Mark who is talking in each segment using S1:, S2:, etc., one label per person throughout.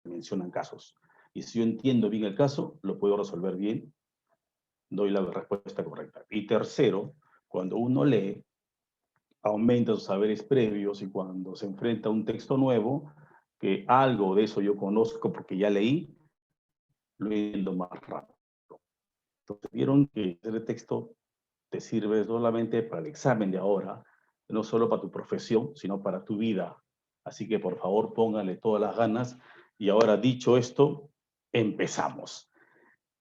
S1: mencionan casos. Y si yo entiendo bien el caso, lo puedo resolver bien, doy la respuesta correcta. Y tercero, cuando uno lee, aumenta sus saberes previos y cuando se enfrenta a un texto nuevo, que algo de eso yo conozco porque ya leí, lo entiendo más rápido. Entonces, vieron que el texto te sirve solamente para el examen de ahora, no solo para tu profesión, sino para tu vida. Así que por favor póngale todas las ganas. Y ahora dicho esto, empezamos.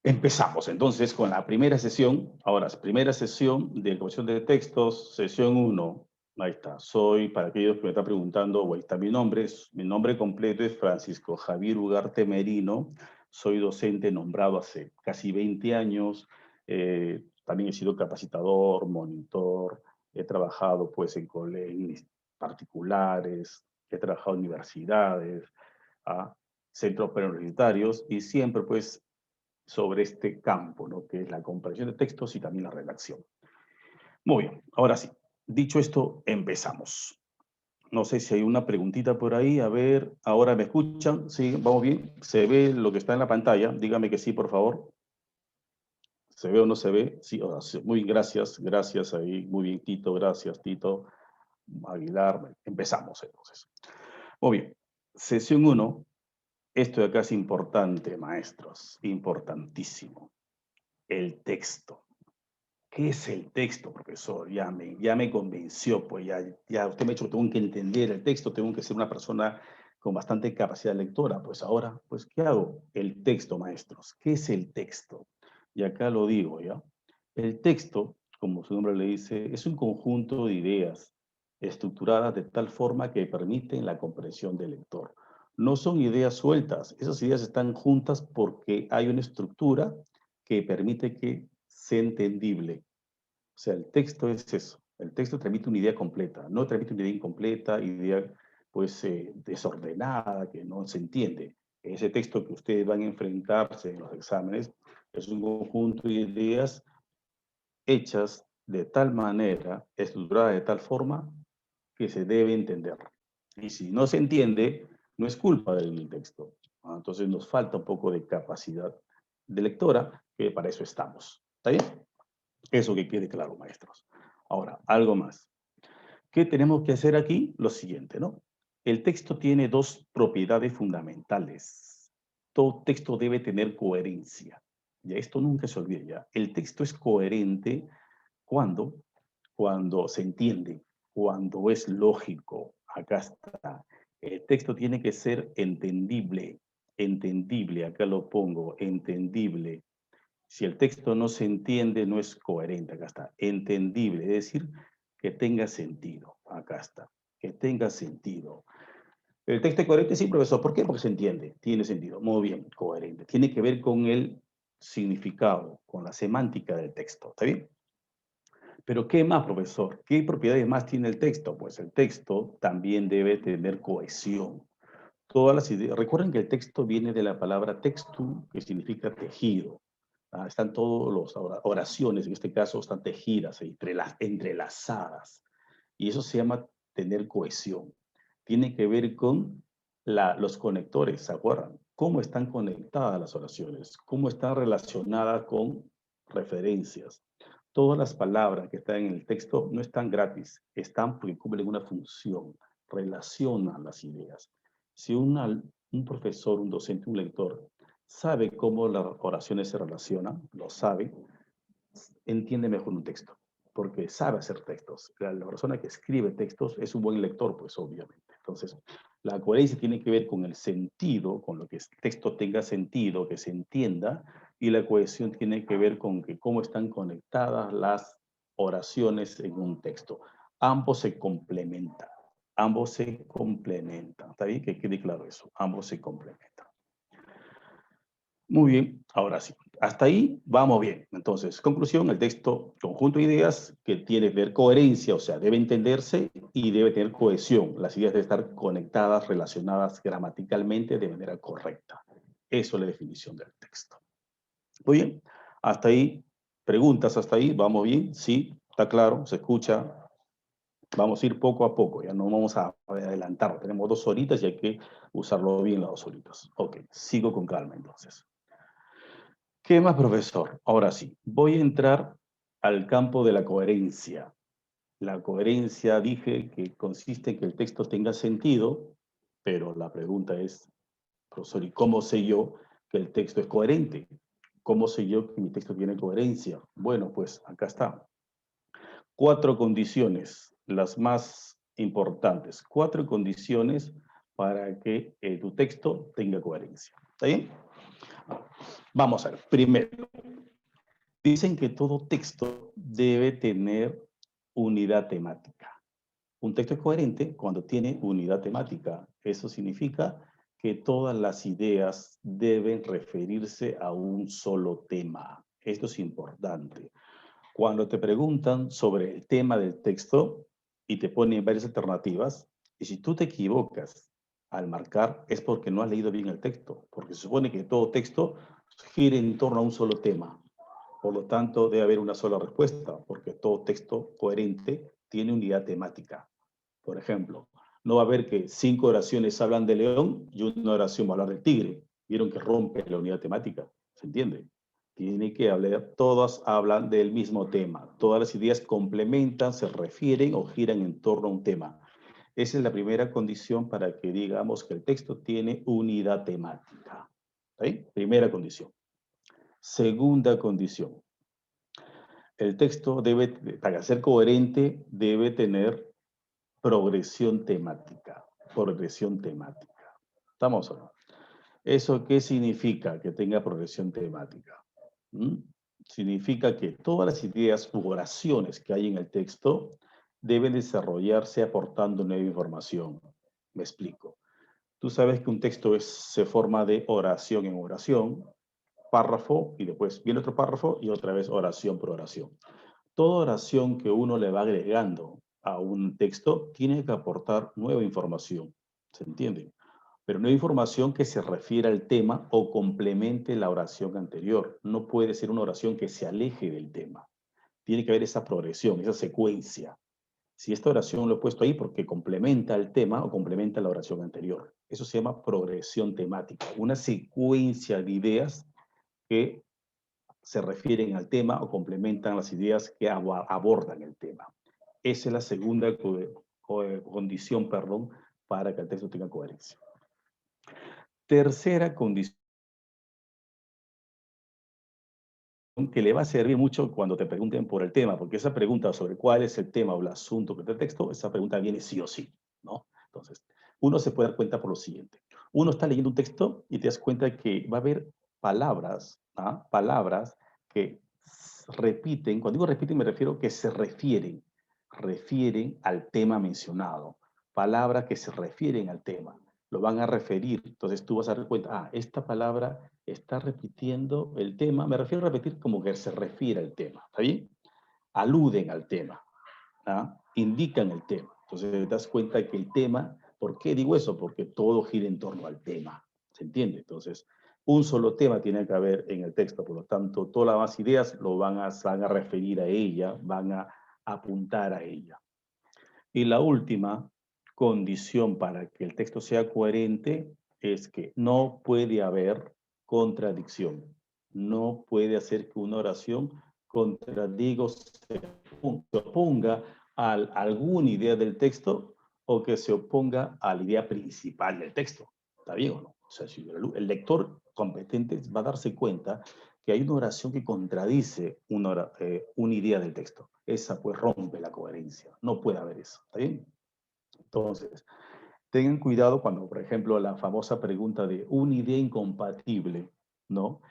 S1: Empezamos entonces con la primera sesión. Ahora, primera sesión de corrección de textos, sesión 1. Ahí está. Soy, para aquellos que me están preguntando, o ahí está mi nombre completo es Francisco Javier Ugarte Merino. Soy docente nombrado hace casi 20 años. También he sido capacitador, monitor. He trabajado pues en colegios particulares, he trabajado en universidades, centros preuniversitarios y siempre pues sobre este campo, ¿no? Que es la comprensión de textos y también la redacción. Muy bien, ahora sí. Dicho esto, empezamos. No sé si hay una preguntita por ahí. A ver, ¿ahora me escuchan? Sí, vamos bien. ¿Se ve lo que está en la pantalla? Dígame que sí, por favor. ¿Se ve o no se ve? Sí, muy bien, gracias. Gracias ahí. Muy bien, Tito. Gracias, Tito. Aguilar. Empezamos entonces. Muy bien. Sesión 1. Esto de acá es importante, maestros. Importantísimo. El texto. ¿Qué es el texto, profesor? Ya me convenció, pues ya usted me ha dicho que tengo que entender el texto, tengo que ser una persona con bastante capacidad lectora. Pues ahora, pues, ¿qué hago? El texto, maestros. ¿Qué es el texto? Y acá lo digo, ¿ya? El texto, como su nombre le dice, es un conjunto de ideas estructuradas de tal forma que permiten la comprensión del lector. No son ideas sueltas, esas ideas están juntas porque hay una estructura que permite que sea entendible. O sea, el texto es eso. El texto transmite una idea completa, no transmite una idea incompleta, idea pues desordenada, que no se entiende. Ese texto que ustedes van a enfrentarse en los exámenes es un conjunto de ideas hechas de tal manera, estructuradas de tal forma, que se debe entender. Y si no se entiende, no es culpa del texto. Entonces nos falta un poco de capacidad de lectora, que para eso estamos. ¿Está bien? Eso que quede claro, maestros. Ahora, algo más. ¿Qué tenemos que hacer aquí? Lo siguiente, ¿no? El texto tiene dos propiedades fundamentales. Todo texto debe tener coherencia. Ya esto nunca se olvide ya. El texto es coherente cuando, cuando se entiende, cuando es lógico. Acá está. El texto tiene que ser entendible. Entendible, acá lo pongo, entendible. Si el texto no se entiende, no es coherente. Acá está. Entendible, es decir, que tenga sentido. Acá está. Que tenga sentido. El texto es coherente, sí, profesor. ¿Por qué? Porque se entiende. Tiene sentido. Muy bien, coherente. Tiene que ver con el significado, con la semántica del texto. ¿Está bien? Pero ¿qué más, profesor? ¿Qué propiedades más tiene el texto? Pues el texto también debe tener cohesión. Todas las ideas. Recuerden que el texto viene de la palabra textum, que significa tejido. Están todas las oraciones, en este caso, están tejidas, entrelazadas. Y eso se llama tener cohesión. Tiene que ver con los conectores, ¿se acuerdan? ¿Cómo están conectadas las oraciones? ¿Cómo están relacionadas con referencias? Todas las palabras que están en el texto no están gratis, están porque cumplen una función, relacionan las ideas. Si un profesor, un docente, un lector sabe cómo las oraciones se relacionan, lo sabe, entiende mejor un texto, porque sabe hacer textos. La persona que escribe textos es un buen lector, pues obviamente. Entonces, la coherencia tiene que ver con el sentido, con lo que el texto tenga sentido, que se entienda, y la cohesión tiene que ver con que cómo están conectadas las oraciones en un texto. Ambos se complementan. Ambos se complementan. ¿Está bien? Que quede claro eso. Ambos se complementan. Muy bien, ahora sí. Hasta ahí vamos bien. Entonces, conclusión, el texto, conjunto de ideas que tiene que ver coherencia, o sea, debe entenderse y debe tener cohesión. Las ideas deben estar conectadas, relacionadas gramaticalmente de manera correcta. Eso es la definición del texto. Muy bien, hasta ahí, preguntas hasta ahí, vamos bien, sí, está claro, se escucha. Vamos a ir poco a poco, ya no vamos a adelantar. Tenemos 2 horitas y hay que usarlo bien las 2 horitas. Ok, sigo con calma entonces. ¿Qué más, profesor? Ahora sí, voy a entrar al campo de la coherencia. La coherencia dije que consiste en que el texto tenga sentido, pero la pregunta es, profesor, ¿y cómo sé yo que el texto es coherente? ¿Cómo sé yo que mi texto tiene coherencia? Bueno, pues acá está. 4 condiciones, las más importantes. 4 condiciones para que tu texto tenga coherencia. ¿Está bien? Vamos a ver. Primero, dicen que todo texto debe tener unidad temática. Un texto es coherente cuando tiene unidad temática. Eso significa que todas las ideas deben referirse a un solo tema. Esto es importante. Cuando te preguntan sobre el tema del texto y te ponen varias alternativas, y si tú te equivocas al marcar, es porque no has leído bien el texto, porque se supone que todo texto gira en torno a un solo tema. Por lo tanto, debe haber una sola respuesta, porque todo texto coherente tiene unidad temática. Por ejemplo, no va a haber que 5 oraciones hablan de león y una oración va a hablar del tigre. Vieron que rompe la unidad temática. ¿Se entiende? Tiene que hablar, todas hablan del mismo tema. Todas las ideas complementan, se refieren o giran en torno a un tema. Esa es la primera condición para que digamos que el texto tiene unidad temática. ¿Sí? Primera condición. Segunda condición. El texto debe, para ser coherente, debe tener progresión temática. Progresión temática. ¿Estamos o no? ¿Eso qué significa que tenga progresión temática? ¿Mm? Significa que todas las ideas u oraciones que hay en el texto deben desarrollarse aportando nueva información. Me explico. Tú sabes que un texto se forma de oración en oración, párrafo y después viene otro párrafo y otra vez oración por oración. Toda oración que uno le va agregando a un texto tiene que aportar nueva información. ¿Se entiende? Pero nueva información que se refiere al tema o complemente la oración anterior. No puede ser una oración que se aleje del tema. Tiene que haber esa progresión, esa secuencia. Si esta oración lo he puesto ahí porque complementa el tema o complementa la oración anterior. Eso se llama progresión temática. Una secuencia de ideas que se refieren al tema o complementan las ideas que abordan el tema. Esa es la segunda condición, para que el texto tenga coherencia. Tercera condición que le va a servir mucho cuando te pregunten por el tema, porque esa pregunta sobre cuál es el tema o el asunto del texto, esa pregunta viene sí o sí, ¿no? Entonces, uno se puede dar cuenta por lo siguiente. Uno está leyendo un texto y te das cuenta que va a haber palabras, ¿ah? Palabras que repiten. Cuando digo repiten me refiero que se refieren al tema mencionado. Palabras que se refieren al tema, lo van a referir. Entonces tú vas a dar cuenta, esta palabra está repitiendo el tema. Me refiero a repetir como que se refiere al tema, ¿está bien? Aluden al tema, ¿ah? Indican el tema. Entonces te das cuenta que el tema, ¿por qué digo eso? Porque todo gira en torno al tema, ¿se entiende? Entonces, un solo tema tiene que haber en el texto, por lo tanto, todas las demás ideas lo van a referir a ella, van a apuntar a ella. Y la última condición para que el texto sea coherente es que no puede haber contradicción. No puede hacer que una oración contradiga o se oponga a alguna idea del texto o que se oponga a la idea principal del texto. ¿Está bien o no? O sea, si el lector competente va a darse cuenta que hay una oración que contradice una idea del texto. Esa pues rompe la coherencia. No puede haber eso. ¿Está bien? Entonces, tengan cuidado cuando, por ejemplo, la famosa pregunta de una idea incompatible, ¿no?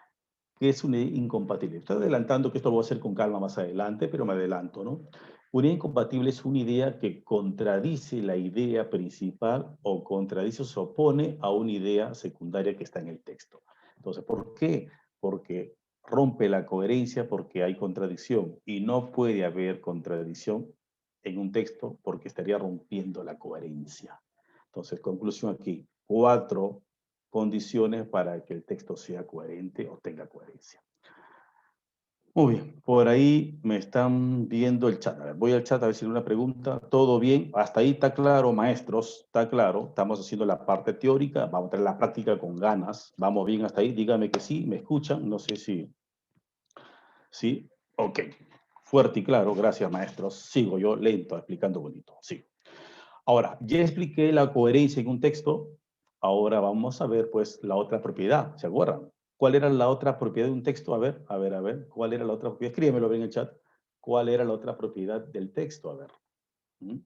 S1: ¿Qué es una idea incompatible? Estoy adelantando que esto lo voy a hacer con calma más adelante, pero me adelanto, ¿no? Una idea incompatible es una idea que contradice la idea principal o contradice o se opone a una idea secundaria que está en el texto. Entonces, ¿por qué? Porque rompe la coherencia porque hay contradicción y no puede haber contradicción en un texto porque estaría rompiendo la coherencia. Entonces, conclusión aquí, 4 condiciones para que el texto sea coherente o tenga coherencia. Muy bien, por ahí me están viendo el chat. A ver, voy al chat a ver si hay una pregunta. ¿Todo bien? Hasta ahí está claro, maestros, está claro. Estamos haciendo la parte teórica, vamos a tener la práctica con ganas. ¿Vamos bien hasta ahí? Dígame que sí, me escuchan. No sé si... ¿Sí? Ok. Fuerte y claro, gracias, maestros. Sigo yo lento, explicando bonito. Sí. Ahora, ya expliqué la coherencia en un texto. Ahora vamos a ver, pues, la otra propiedad. ¿Se acuerdan? ¿Cuál era la otra propiedad de un texto? A ver. ¿Cuál era la otra propiedad? Escríbemelo en el chat. ¿Cuál era la otra propiedad del texto? A ver. ¿Mm?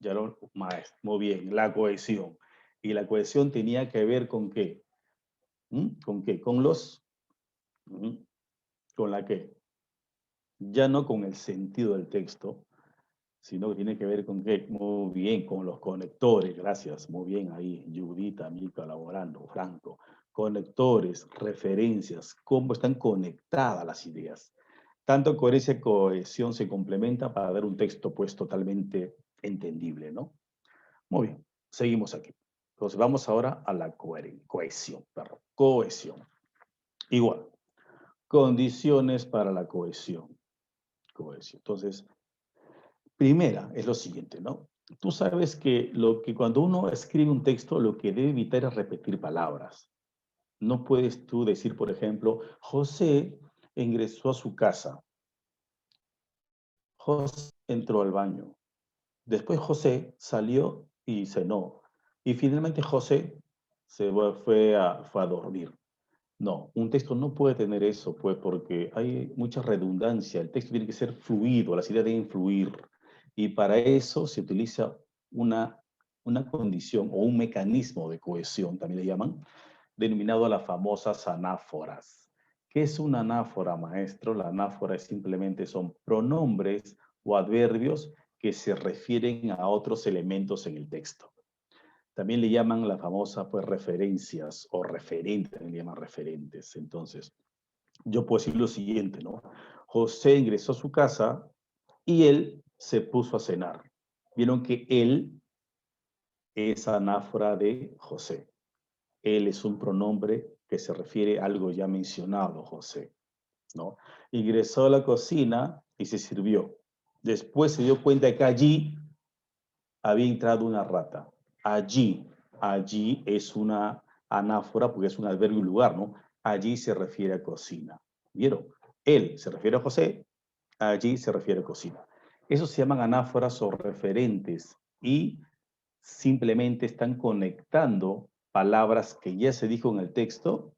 S1: Ya lo, maestro. Muy bien, la cohesión. Y la cohesión tenía que ver con qué. ¿Con qué? Con los... ¿Mm? ¿Con la qué? Ya no con el sentido del texto, sino que tiene que ver con qué, muy bien, con los conectores, gracias, muy bien ahí, Judith, amigo, colaborando, Franco, conectores, referencias, cómo están conectadas las ideas. Tanto coherencia y cohesión se complementan para dar un texto pues totalmente entendible, ¿no? Muy bien, seguimos aquí. Entonces vamos ahora a la cohesión, perdón, cohesión. Igual, condiciones para la cohesión. Cohesión. Entonces, primera es lo siguiente, ¿no? Tú sabes que cuando uno escribe un texto, lo que debe evitar es repetir palabras. No puedes tú decir, por ejemplo, José ingresó a su casa. José entró al baño. Después José salió y cenó. Y finalmente José fue a dormir. No, un texto no puede tener eso, pues, porque hay mucha redundancia. El texto tiene que ser fluido, las ideas deben fluir. Y para eso se utiliza una, una condición o un mecanismo de cohesión, también le llaman, denominado las famosas anáforas. ¿Qué es una anáfora, maestro? La anáfora simplemente son pronombres o adverbios que se refieren a otros elementos en el texto. También le llaman la famosa, pues, referencias o referentes, le llaman referentes. Entonces, yo puedo decir lo siguiente, ¿no? José ingresó a su casa y él se puso a cenar. Vieron que él es anáfora de José. Él es un pronombre que se refiere a algo ya mencionado, José, ¿no? Ingresó a la cocina y se sirvió. Después se dio cuenta que allí había entrado una rata. Allí, allí es una anáfora porque es un adverbio lugar, ¿no? Allí se refiere a cocina. ¿Vieron? Él se refiere a José, allí se refiere a cocina. Esos se llaman anáforas o referentes y simplemente están conectando palabras que ya se dijo en el texto,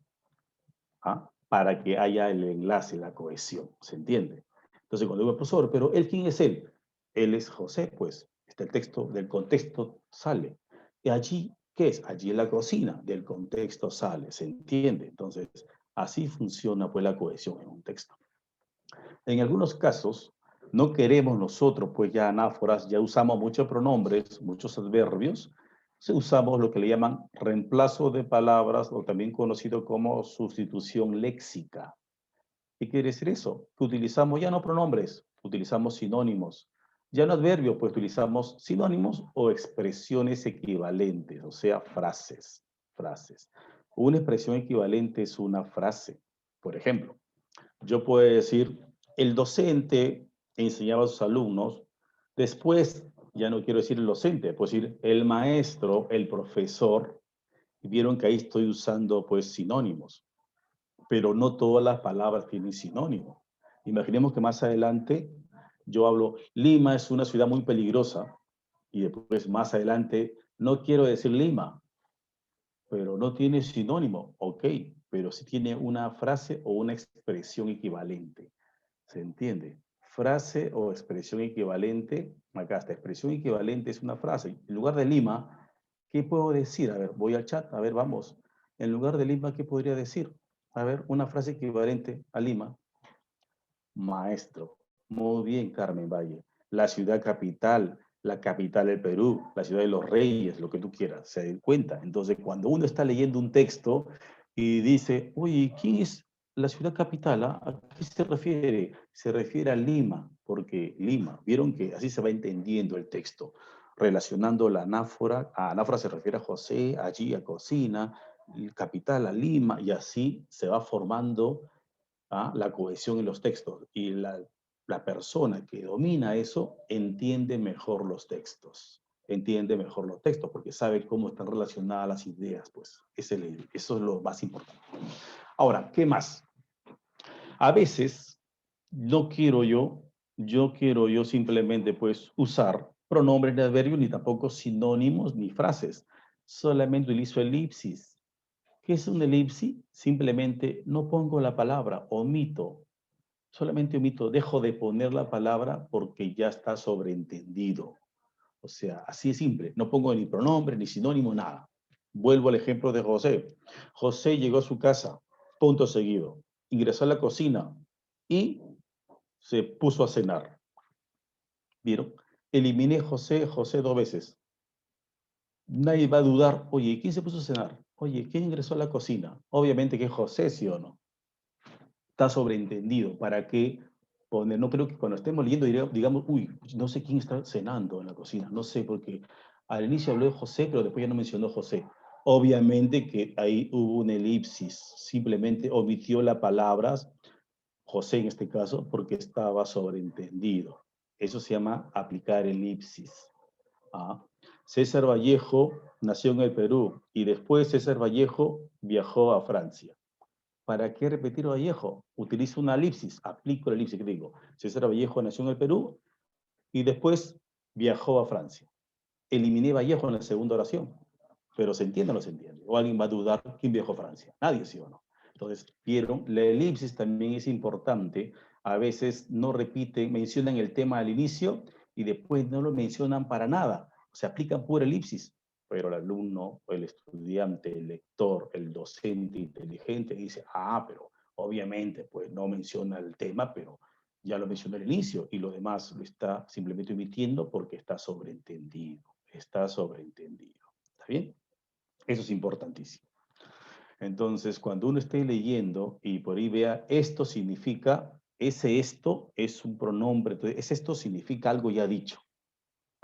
S1: ¿ah?, para que haya el enlace, la cohesión. ¿Se entiende? Entonces, cuando digo, profesor, pero ¿él quién es él? Él es José, pues. Este el texto, del contexto sale. Y allí, ¿qué es? Allí en la cocina, del contexto sale. ¿Se entiende? Entonces, así funciona pues la cohesión en un texto. En algunos casos, no queremos nosotros, pues ya anáforas, ya usamos muchos pronombres, muchos adverbios, usamos lo que le llaman reemplazo de palabras o también conocido como sustitución léxica. ¿Qué quiere decir eso? Que utilizamos ya no pronombres, utilizamos sinónimos. Ya no adverbios, pues utilizamos sinónimos o expresiones equivalentes, o sea, frases. Frases. Una expresión equivalente es una frase. Por ejemplo, yo puedo decir, el docente enseñaba a sus alumnos, después, ya no quiero decir el docente, puedo decir el maestro, el profesor, y vieron que ahí estoy usando pues sinónimos, pero no todas las palabras tienen sinónimo. Imaginemos que más adelante yo hablo, Lima es una ciudad muy peligrosa, y después más adelante no quiero decir Lima, pero no tiene sinónimo, ok, pero sí tiene una frase o una expresión equivalente. ¿Se entiende? Frase o expresión equivalente. Acá está, expresión equivalente es una frase. En lugar de Lima, ¿qué puedo decir? A ver, voy al chat, a ver, vamos. En lugar de Lima, ¿qué podría decir? A ver, una frase equivalente a Lima. Maestro. Muy bien, Carmen Valle. La ciudad capital, la capital del Perú, la ciudad de los reyes, lo que tú quieras, se den cuenta. Entonces, cuando uno está leyendo un texto y dice, oye, ¿quién es la ciudad capital? Ah? ¿A qué se refiere? Se refiere a Lima, porque Lima, vieron que así se va entendiendo el texto, relacionando la anáfora, a anáfora se refiere a José, allí a cocina, capital a Lima, y así se va formando la cohesión en los textos. Y la persona que domina eso entiende mejor los textos. Entiende mejor los textos porque sabe cómo están relacionadas las ideas. Pues eso es lo más importante. Ahora, ¿qué más? A veces no quiero yo simplemente pues usar pronombres de adverbio ni tampoco sinónimos ni frases. Solamente utilizo elipsis. ¿Qué es un elipsis? Simplemente no pongo la palabra, omito. Solamente omito, dejo de poner la palabra porque ya está sobreentendido. O sea, así es simple. No pongo ni pronombre, ni sinónimo, nada. Vuelvo al ejemplo de José. José llegó a su casa, punto seguido. Ingresó a la cocina y se puso a cenar. ¿Vieron? Eliminé José, José 2 veces. Nadie va a dudar, oye, ¿quién se puso a cenar? Oye, ¿quién ingresó a la cocina? Obviamente que es José, ¿sí o no? Está sobreentendido. ¿Para qué poner? No creo que cuando estemos leyendo digamos, uy, no sé quién está cenando en la cocina. No sé, porque al inicio habló de José, pero después ya no mencionó José. Obviamente que ahí hubo una elipsis. Simplemente omitió las palabras, José en este caso, porque estaba sobreentendido. Eso se llama aplicar elipsis. Ah. César Vallejo nació en el Perú y después César Vallejo viajó a Francia. ¿Para qué repetir Vallejo? Utilizo una elipsis, aplico la elipsis que digo. César Vallejo nació en el Perú y después viajó a Francia. Eliminé Vallejo en la segunda oración, pero ¿se entiende o no se entiende? ¿O alguien va a dudar quién viajó a Francia? Nadie, sí o no. Entonces, vieron, la elipsis también es importante. A veces no repiten, mencionan el tema al inicio y después no lo mencionan para nada. Se aplican pura elipsis, pero el alumno, el estudiante, el lector, el docente inteligente dice, pero obviamente pues no menciona el tema, pero ya lo mencionó al inicio y lo demás lo está simplemente omitiendo porque está sobreentendido. Está sobreentendido. ¿Está bien? Eso es importantísimo. Entonces, cuando uno esté leyendo y por ahí vea esto significa, ese esto es un pronombre, entonces, ese esto significa algo ya dicho.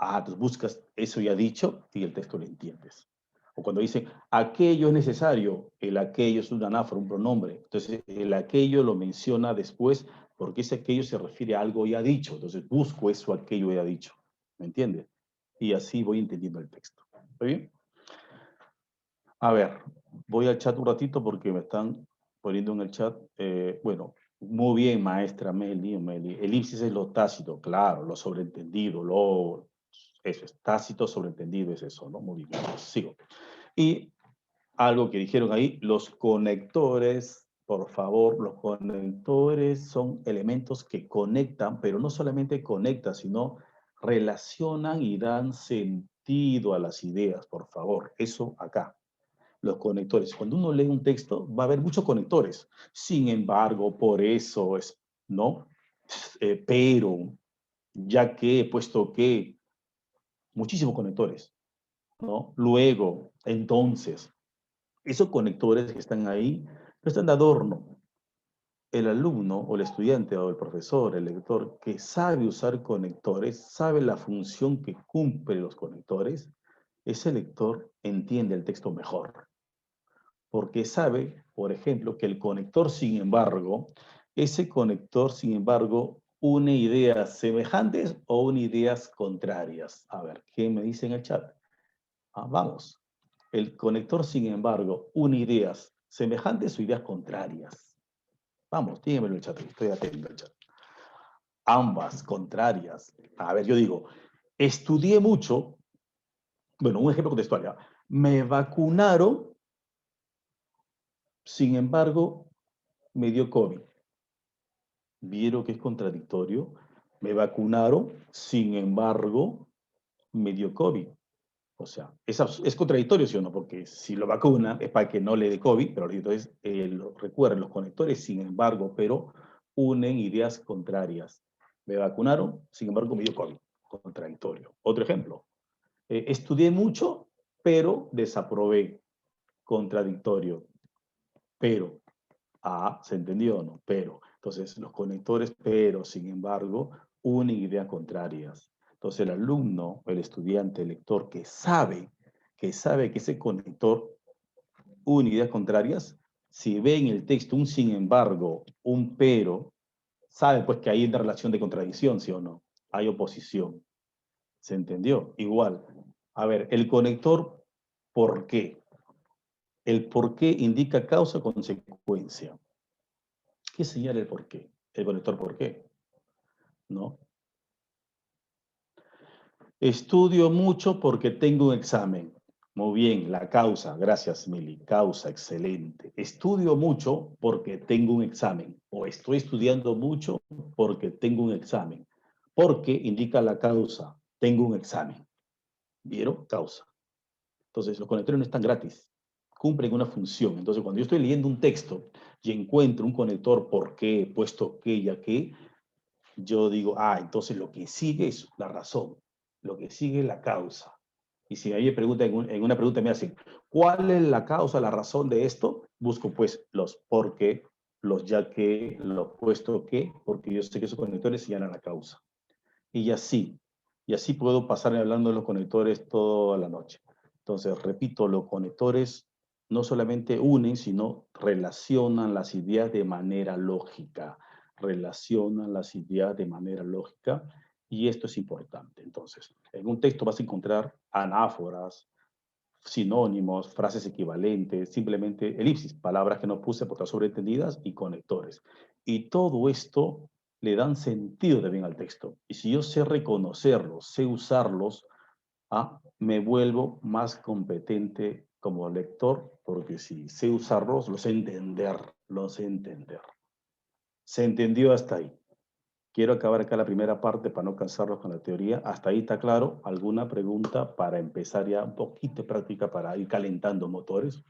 S1: Entonces buscas eso ya dicho y el texto lo entiendes. O cuando dice aquello es necesario, el aquello es un anáfora, un pronombre. Entonces, el aquello lo menciona después porque ese aquello se refiere a algo ya dicho. Entonces, busco eso, aquello ya dicho. ¿Me entiendes? Y así voy entendiendo el texto. ¿Está bien? A ver, voy al chat un ratito porque me están poniendo en el chat. Bueno, muy bien, maestra Meli. Elipsis es lo tácito, claro, lo sobreentendido, eso es tácito, sobreentendido, es eso, ¿no? Muy bien, sigo. Y algo que dijeron ahí, los conectores, por favor, los conectores son elementos que conectan, pero no solamente conectan, sino relacionan y dan sentido a las ideas, por favor. Eso acá los conectores. Cuando uno lee un texto, va a haber muchos conectores. Sin embargo, por eso es, ¿no? Pero, ya que, puesto que, muchísimos conectores, ¿no? Luego, entonces, esos conectores que están ahí no están de adorno. El alumno o el estudiante o el profesor, el lector que sabe usar conectores, sabe la función que cumplen los conectores, ese lector entiende el texto mejor. Porque sabe, por ejemplo, que el conector, sin embargo, ese conector, sin embargo, une ideas semejantes o une ideas contrarias. A ver, ¿qué me dice en el chat? Vamos. El conector, sin embargo, une ideas semejantes o ideas contrarias. Vamos, díganmelo en el chat, estoy atento al chat. Ambas, contrarias. A ver, yo digo, estudié mucho, bueno, un ejemplo contextual ya. Me vacunaron, sin embargo, me dio COVID. ¿Vieron que es contradictorio? Me vacunaron, sin embargo, me dio COVID. O sea, es contradictorio, ¿sí o no? Porque si lo vacunan es para que no le dé COVID, pero entonces recuerden, los conectores, sin embargo, pero unen ideas contrarias. Me vacunaron, sin embargo, me dio COVID. Contradictorio. Otro ejemplo. Estudié mucho, pero desaprobé. Contradictorio. Pero, ¿se entendió o no? Pero. Entonces, los conectores, pero, sin embargo, unen ideas contrarias. Entonces, el alumno, el estudiante, el lector que sabe que ese conector une ideas contrarias, Si ve en el texto un sin embargo, un pero, sabe pues que hay una relación de contradicción, ¿sí o no? Hay oposición. ¿Se entendió? Igual. A ver, el conector, ¿por qué? El por qué indica causa-consecuencia. ¿Qué señala el por qué? El conector por qué, ¿no? Estudio mucho porque tengo un examen. Muy bien, la causa. Gracias, Mili. Causa, excelente. Estudio mucho porque tengo un examen. O estoy estudiando mucho porque tengo un examen. Porque indica la causa. Tengo un examen. ¿Vieron? Causa. Entonces, los conectores no están gratis. Cumplen una función. Entonces, cuando yo estoy leyendo un texto y encuentro un conector por qué, puesto que, ya que, yo digo, entonces lo que sigue es la razón, lo que sigue es la causa. Y si a mí me preguntan, en una pregunta me hacen, ¿cuál es la causa, la razón de esto? Busco pues los por qué, los ya que, los puesto que, porque yo sé que esos conectores señalan la causa. Y así puedo pasar hablando de los conectores toda la noche. Entonces, repito, los conectores no solamente unen, sino relacionan las ideas de manera lógica. Relacionan las ideas de manera lógica y esto es importante. Entonces, en un texto vas a encontrar anáforas, sinónimos, frases equivalentes, simplemente elipsis, palabras que no puse por estar sobreentendidas y conectores. Y todo esto le dan sentido también al texto. Y si yo sé reconocerlos, sé usarlos, me vuelvo más competente como lector, porque si sé usarlos, los sé entender, los sé entender. ¿Se entendió hasta ahí? Quiero acabar acá la primera parte para no cansarlos con la teoría. ¿Hasta ahí está claro? ¿Alguna pregunta para empezar ya un poquito de práctica para ir calentando motores?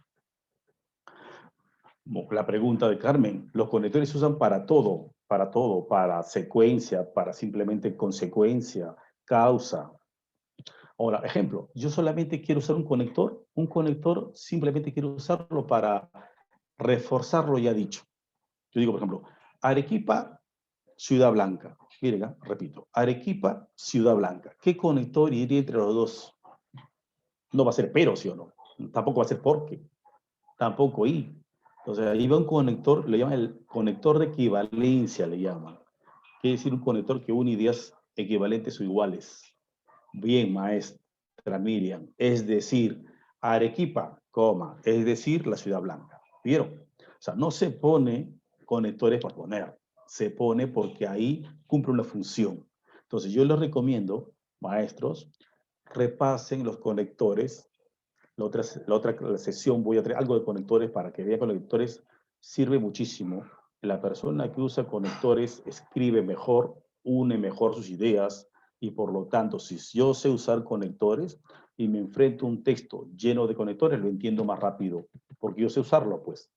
S1: La pregunta de Carmen, los conectores se usan para todo, para secuencia, para simplemente consecuencia, causa. Ahora, ejemplo, yo solamente quiero usar un conector simplemente quiero usarlo para reforzar lo ya dicho. Yo digo, por ejemplo, Arequipa, Ciudad Blanca. Miren, repito, Arequipa, Ciudad Blanca. ¿Qué conector iría entre los dos? No va a ser pero, ¿sí o no? Tampoco va a ser porque, tampoco y. Entonces ahí va un conector, le llaman el conector de equivalencia, le llaman. Quiere decir un conector que une ideas equivalentes o iguales. Bien, maestra Miriam. Es decir, Arequipa, coma, es decir, la Ciudad Blanca. ¿Vieron? O sea, no se pone conectores por poner, se pone porque ahí cumple una función. Entonces yo les recomiendo, maestros, repasen los conectores. La otra sesión voy a traer algo de conectores para que vean que los conectores sirve muchísimo. La persona que usa conectores escribe mejor, une mejor sus ideas y por lo tanto, si yo sé usar conectores y me enfrento a un texto lleno de conectores, lo entiendo más rápido, porque yo sé usarlo, pues.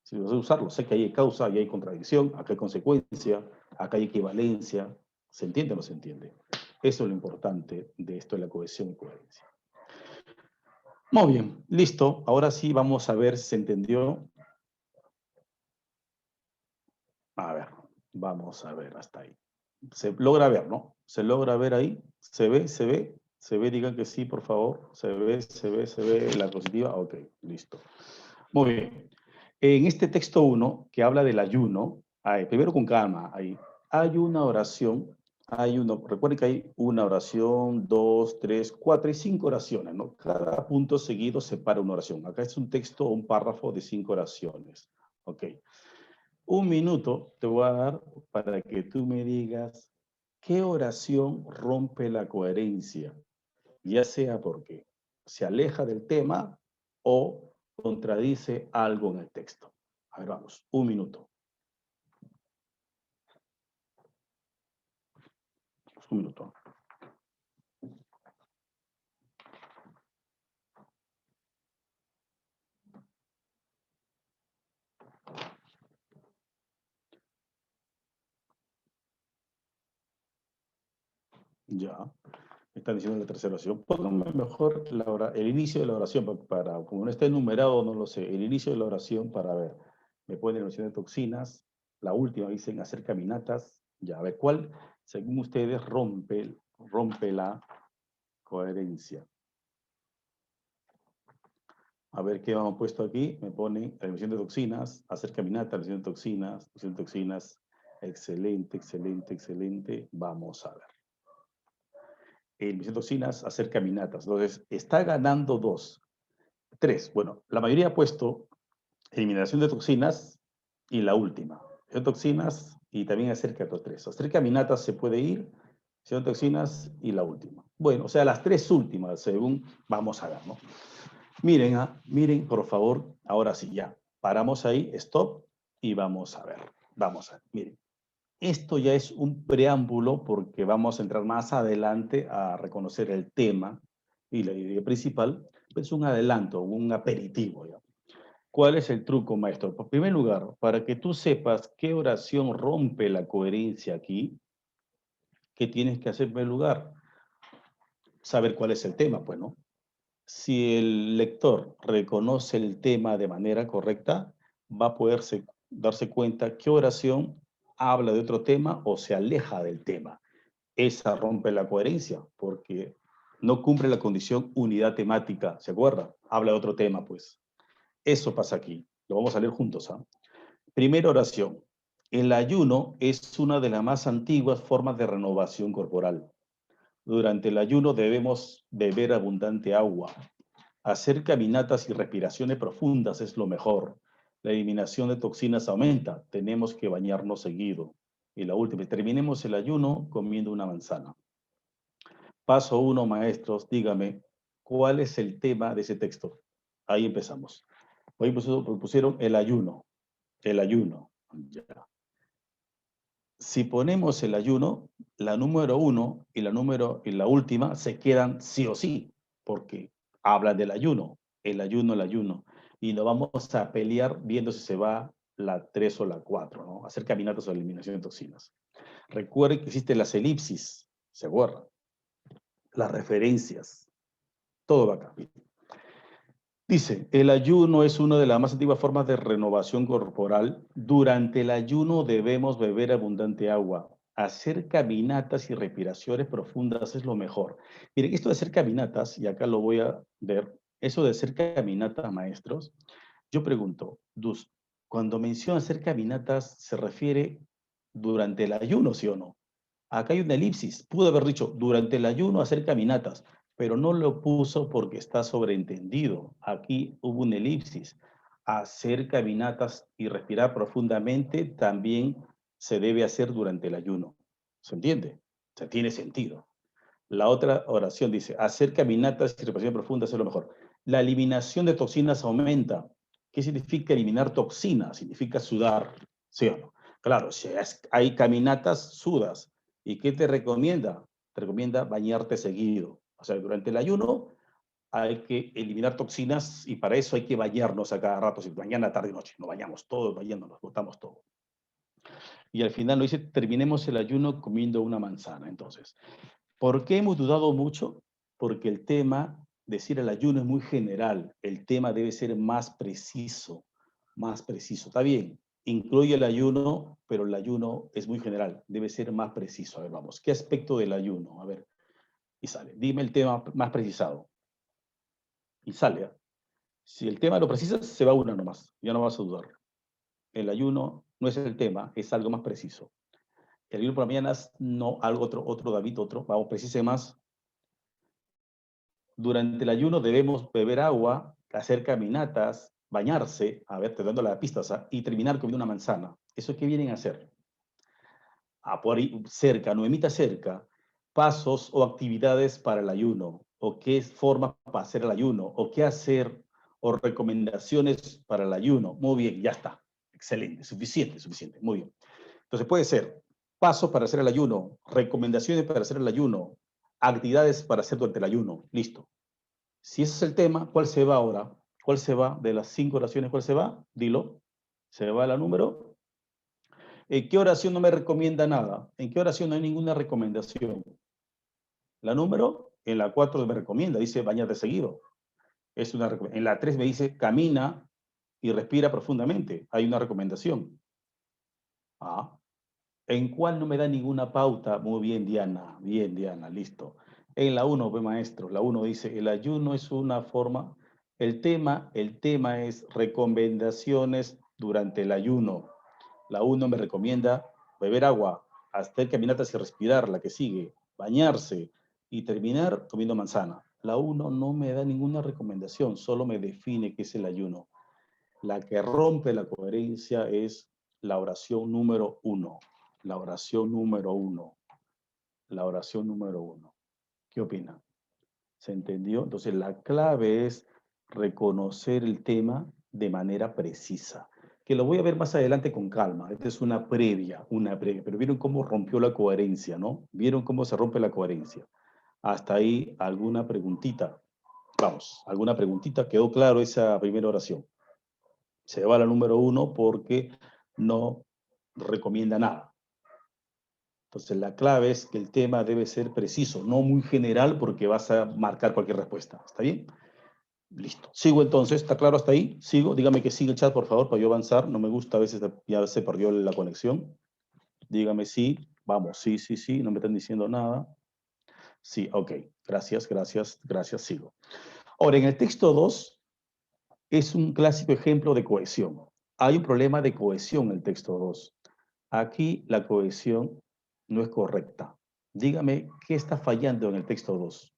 S1: Si yo sé usarlo, sé que ahí hay causa, ahí hay contradicción, acá hay consecuencia, acá hay equivalencia. ¿Se entiende o no se entiende? Eso es lo importante de esto de la cohesión y coherencia. Muy bien, listo. Ahora sí vamos a ver si se entendió. A ver, vamos a ver hasta ahí. Se logra ver, ¿no? ¿Se logra ver ahí? ¿Se ve? ¿Se ve? ¿Se ve? Digan que sí, por favor. ¿Se ve? ¿Se ve? ¿Se ve la diapositiva? Ok, listo. Muy bien. En este texto 1, que habla del ayuno, primero con calma, hay una oración, recuerden que hay una oración, 2, 3, 4 y 5 oraciones, ¿no? Cada punto seguido separa una oración. Acá es un texto, un párrafo de 5 oraciones. Ok. Un minuto te voy a dar para que tú me digas qué oración rompe la coherencia, ya sea porque se aleja del tema o contradice algo en el texto. A ver, vamos, un minuto. Un minuto. Ya. Me están diciendo la tercera oración. Pónganme mejor el inicio de la oración como no está enumerado, no lo sé. El inicio de la oración para ver. Me ponen la oración de toxinas. La última dicen hacer caminatas. Ya, a ver, ¿cuál, según ustedes, rompe la coherencia? A ver qué hemos puesto aquí. Me pone la eliminación de toxinas, hacer caminata, eliminación de toxinas, eliminación de toxinas. Excelente, excelente, excelente. Vamos a ver. Eliminación de toxinas, hacer caminatas. Entonces, está ganando 2. 3. Bueno, la mayoría ha puesto eliminación de toxinas y la última. Eliminación de toxinas y también hacer 3. Hacer caminatas se puede ir, eliminación de toxinas y la última. Bueno, o sea, las 3 últimas, según vamos a ver, ¿no? Miren, miren, por favor, ahora sí, ya. Paramos ahí, stop, y vamos a ver. Vamos a ver, miren. Esto ya es un preámbulo porque vamos a entrar más adelante a reconocer el tema y la idea principal. Es un adelanto, un aperitivo, ¿ya? ¿Cuál es el truco, maestro? En primer lugar, para que tú sepas qué oración rompe la coherencia aquí, ¿qué tienes que hacer en primer lugar? Saber cuál es el tema, pues, ¿no? Si el lector reconoce el tema de manera correcta, va a poder darse cuenta qué oración habla de otro tema o se aleja del tema. Esa rompe la coherencia porque no cumple la condición unidad temática, ¿se acuerda? Habla de otro tema, pues. Eso pasa aquí. Lo vamos a leer juntos, ¿ah? Primera oración. El ayuno es una de las más antiguas formas de renovación corporal. Durante el ayuno debemos beber abundante agua. Hacer caminatas y respiraciones profundas es lo mejor. La eliminación de toxinas aumenta. Tenemos que bañarnos seguido. Y la última, terminemos el ayuno comiendo una manzana. Paso 1, maestros, dígame, ¿cuál es el tema de ese texto? Ahí empezamos. Hoy pusieron el ayuno. El ayuno. Ya. Si ponemos el ayuno, la número 1 y la última se quedan sí o sí, porque hablan del ayuno, el ayuno, el ayuno. Y no vamos a pelear viendo si se va la 3 o la 4, ¿no? Hacer caminatas o eliminación de toxinas. Recuerden que existen las elipsis, se borran, las referencias, todo va acá. Dice, el ayuno es una de las más antiguas formas de renovación corporal. Durante el ayuno debemos beber abundante agua. Hacer caminatas y respiraciones profundas es lo mejor. Miren, esto de hacer caminatas, y acá lo voy a ver, eso de hacer caminatas, maestros, yo pregunto, Dus, cuando menciona hacer caminatas, ¿se refiere durante el ayuno, sí o no? Acá hay una elipsis. Pudo haber dicho durante el ayuno hacer caminatas, pero no lo puso porque está sobreentendido. Aquí hubo una elipsis. Hacer caminatas y respirar profundamente también se debe hacer durante el ayuno. ¿Se entiende? Se tiene sentido. La otra oración dice, hacer caminatas y respiración profunda es lo mejor. La eliminación de toxinas aumenta. ¿Qué significa eliminar toxinas? Significa sudar, ¿sí o no? Claro, si hay caminatas, sudas. ¿Y qué te recomienda? Te recomienda bañarte seguido. O sea, durante el ayuno hay que eliminar toxinas y para eso hay que bañarnos a cada rato. Si mañana, tarde y noche, nos bañamos todos, bañándonos, botamos todo. Y al final nos dice, terminemos el ayuno comiendo una manzana. Entonces, ¿por qué hemos dudado mucho? Porque el tema, decir el ayuno es muy general. El tema debe ser más preciso, más preciso. Está bien, incluye el ayuno, pero el ayuno es muy general. Debe ser más preciso. A ver, vamos. ¿Qué aspecto del ayuno? A ver, y sale. Dime el tema más precisado. Y sale. ¿Eh? Si el tema lo precisas, se va una nomás. Ya no vas a dudar. El ayuno no es el tema, es algo más preciso. El ayuno por las mañanas, no, algo otro, David, otro. Vamos, precise más. Durante el ayuno debemos beber agua, hacer caminatas, bañarse, a ver, te dando las pistas, ¿ah? Y terminar comiendo una manzana. ¿Eso qué vienen a hacer? A por ahí cerca, noemita cerca, pasos o actividades para el ayuno, o qué formas para hacer el ayuno, o qué hacer, o recomendaciones para el ayuno. Muy bien, ya está. Excelente, suficiente, suficiente. Muy bien. Entonces puede ser pasos para hacer el ayuno, recomendaciones para hacer el ayuno, actividades para hacer durante el ayuno. Listo. Si ese es el tema, ¿cuál se va ahora? ¿Cuál se va? De las 5 oraciones, ¿cuál se va? Dilo. Se va la número. ¿En qué oración no me recomienda nada? ¿En qué oración no hay ninguna recomendación? La número, en la 4 me recomienda, dice bañate seguido. Es una en la 3 me dice camina y respira profundamente. Hay una recomendación. Ah. ¿En cuál no me da ninguna pauta? Muy bien, Diana. Bien, Diana, listo. En la 1, maestro, la 1 dice, el ayuno es una forma, El tema es recomendaciones durante el ayuno. La 1 me recomienda beber agua, hacer caminatas y respirar, la que sigue, bañarse y terminar comiendo manzana. La 1 no me da ninguna recomendación, solo me define qué es el ayuno. La que rompe la coherencia es la oración número 1. La oración número 1. La oración número 1. ¿Qué opina? ¿Se entendió? Entonces la clave es reconocer el tema de manera precisa. Que lo voy a ver más adelante con calma. Esta es una previa. Pero vieron cómo rompió la coherencia, ¿no? Vieron cómo se rompe la coherencia. Hasta ahí, ¿alguna preguntita? Vamos, ¿alguna preguntita? ¿Quedó claro esa primera oración? Se va a la número 1 porque no recomienda nada. Entonces la clave es que el tema debe ser preciso, no muy general porque vas a marcar cualquier respuesta. ¿Está bien? Listo. Sigo entonces, ¿está claro hasta ahí? Sigo, dígame que sigue el chat, por favor, para yo avanzar. No me gusta, a veces ya se perdió la conexión. Dígame sí, vamos, sí, sí, sí, no me están diciendo nada. Sí, ok, gracias, gracias, gracias, sigo. Ahora, en el texto 2 es un clásico ejemplo de cohesión. Hay un problema de cohesión en el texto 2. Aquí la cohesión no es correcta. Dígame, ¿qué está fallando en el texto 2?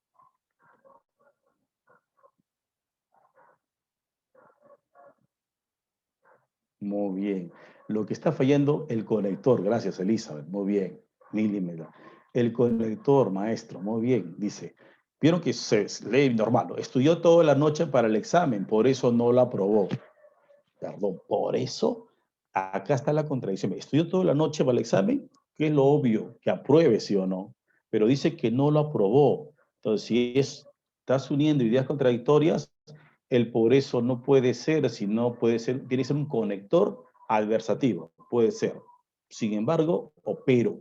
S1: Muy bien. Lo que está fallando, el conector. Gracias, Elizabeth. Muy bien. Milímetro. El conector, maestro. Muy bien. Dice, vieron que se lee normal, ¿no? Estudió toda la noche para el examen, por eso no la aprobó. Perdón, por eso, acá está la contradicción. Estudió toda la noche para el examen, que es lo obvio, que apruebe, sí o no. Pero dice que no lo aprobó. Entonces, si estás uniendo ideas contradictorias, el por eso no puede ser, sino puede ser, tiene que ser un conector adversativo, puede ser. Sin embargo, o pero.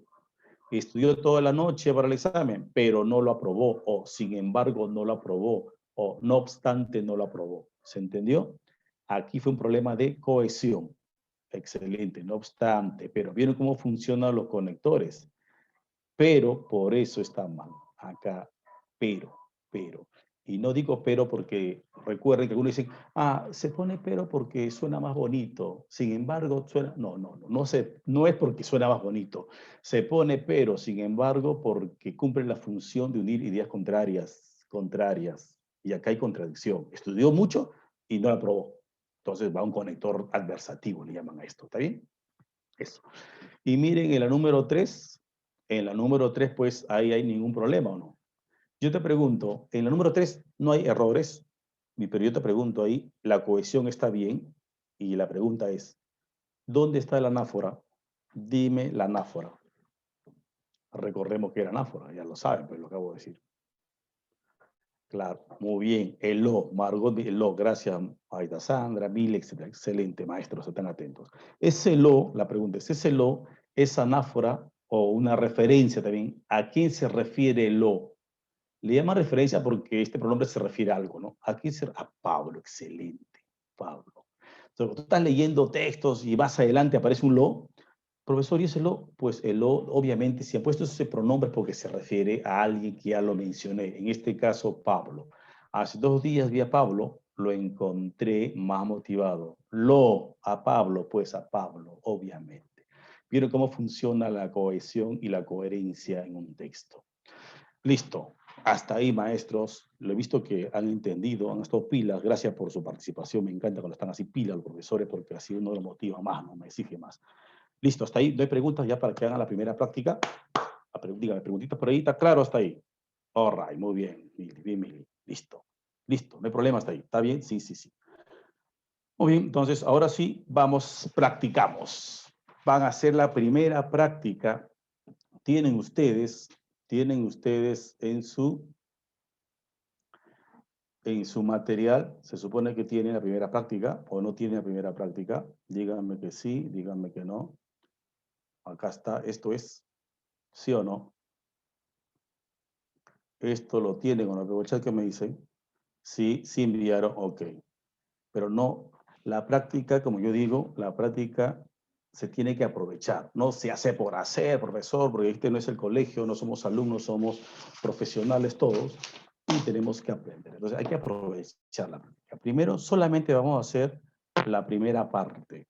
S1: Estudió toda la noche para el examen, pero no lo aprobó, o sin embargo no lo aprobó, o no obstante no lo aprobó. ¿Se entendió? Aquí fue un problema de cohesión. Excelente, no obstante, pero ¿vieron cómo funcionan los conectores? Pero por eso está mal. Acá, pero. Y no digo pero porque recuerden que algunos dicen, se pone pero porque suena más bonito. Sin embargo, suena, no es porque suena más bonito. Se pone pero, sin embargo, porque cumple la función de unir ideas contrarias. Y acá hay contradicción. Estudió mucho y no la aprobó. Entonces va un conector adversativo, le llaman a esto. ¿Está bien? Eso. Y miren, en la número 3, pues ahí hay ningún problema, ¿o no? Yo te pregunto, en la número 3 no hay errores, pero yo te pregunto ahí, ¿la cohesión está bien? Y la pregunta es, ¿dónde está la anáfora? Dime la anáfora. Recorremos que era anáfora, ya lo saben, pues lo acabo de decir. Claro, muy bien. El lo, Margot, el lo, gracias, Aida Sandra, Mil, etcétera. Excelente, maestros, están atentos. Ese lo, la pregunta es, ¿ese lo es anáfora o una referencia también? ¿A quién se refiere el lo? Le llama referencia porque este pronombre se refiere a algo, ¿no? ¿A quién se A Pablo, excelente, Pablo. Entonces, cuando tú estás leyendo textos y más adelante aparece un lo, profesor, ¿y ese lo? Pues el lo, obviamente, si ha puesto ese pronombre es porque se refiere a alguien que ya lo mencioné, en este caso, Pablo. Hace 2 días vi a Pablo, lo encontré más motivado. Lo, a Pablo, pues a Pablo, obviamente. ¿Vieron cómo funciona la cohesión y la coherencia en un texto? Listo. Hasta ahí, maestros. Lo he visto que han entendido, han estado pilas. Gracias por su participación. Me encanta cuando están así pilas los profesores porque así uno lo motiva más, no me exige más. Listo, hasta ahí. No hay preguntas ya para que hagan la primera práctica. Dígame, preguntitas por ahí. ¿Está claro hasta ahí? All right, muy bien. Bien, Mili. Listo. Listo, no hay problema hasta ahí. ¿Está bien? Sí, sí, sí. Muy bien, entonces ahora sí, practicamos. Van a hacer la primera práctica. Tienen ustedes en su material, se supone que tienen la primera práctica o no tienen la primera práctica. Díganme que sí, díganme que no. Acá está, esto es, ¿sí o no? Esto lo tienen o no, pero el chat que me dicen, sí, sí enviaron, ok. Pero no, la práctica, como yo digo, la práctica se tiene que aprovechar. No se hace por hacer, profesor, porque este no es el colegio, no somos alumnos, somos profesionales todos. y tenemos que aprender. Entonces hay que aprovechar la práctica. Primero, solamente vamos a hacer la primera parte.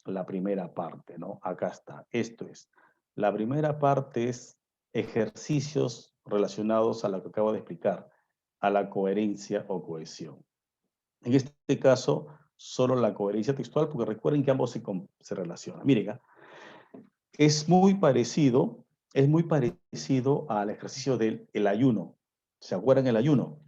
S1: La primera parte, ¿no? Acá está. Esto es. La primera parte es ejercicios relacionados a lo que acabo de explicar, a la coherencia o cohesión. En este caso, solo la coherencia textual, porque recuerden que ambos se relacionan. Miren, es muy parecido al ejercicio del el ayuno. ¿Se acuerdan el ayuno?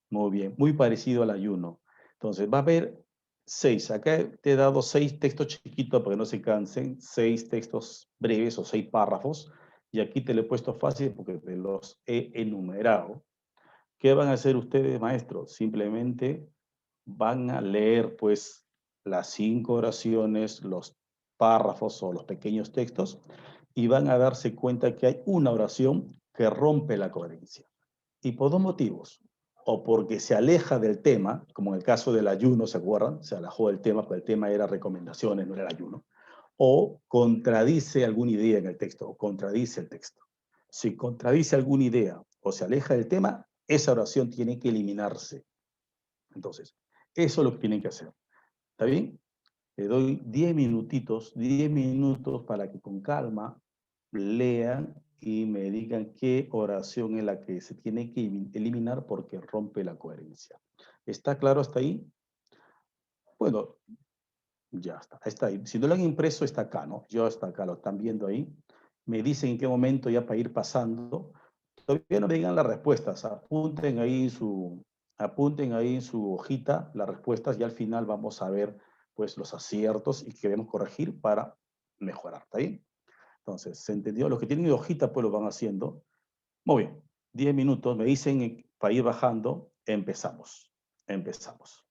S1: Muy bien, muy parecido al ayuno. Entonces, va a haber 6. Acá te he dado 6 textos chiquitos para que no se cansen, 6 textos breves o 6 párrafos. Y aquí te lo he puesto fácil porque te los he enumerado. ¿Qué van a hacer ustedes, maestros? Simplemente van a leer, pues, las 5 oraciones, los párrafos o los pequeños textos, y van a darse cuenta que hay una oración que rompe la coherencia. Y por dos motivos. O porque se aleja del tema, como en el caso del ayuno, ¿se acuerdan? Se alejó del tema, porque el tema era recomendaciones, no era el ayuno. O contradice alguna idea en el texto, o contradice el texto. Si contradice alguna idea o se aleja del tema, esa oración tiene que eliminarse. Entonces, eso es lo que tienen que hacer. ¿Está bien? Le doy 10 minutos para que con calma lean y me digan qué oración es la que se tiene que eliminar porque rompe la coherencia. ¿Está claro hasta ahí? Bueno, ya está. Está ahí. Si no lo han impreso, está acá, ¿no? Yo está acá, lo están viendo ahí. Me dicen en qué momento ya para ir pasando. Todavía no me digan las respuestas. Apunten ahí en su hojita las respuestas y al final vamos a ver pues los aciertos y que debemos corregir para mejorar. ¿Está bien? Entonces, ¿se entendió? Los que tienen hojita pues lo van haciendo. Muy bien. 10 minutos. Me dicen para ir bajando. Empezamos. Empezamos.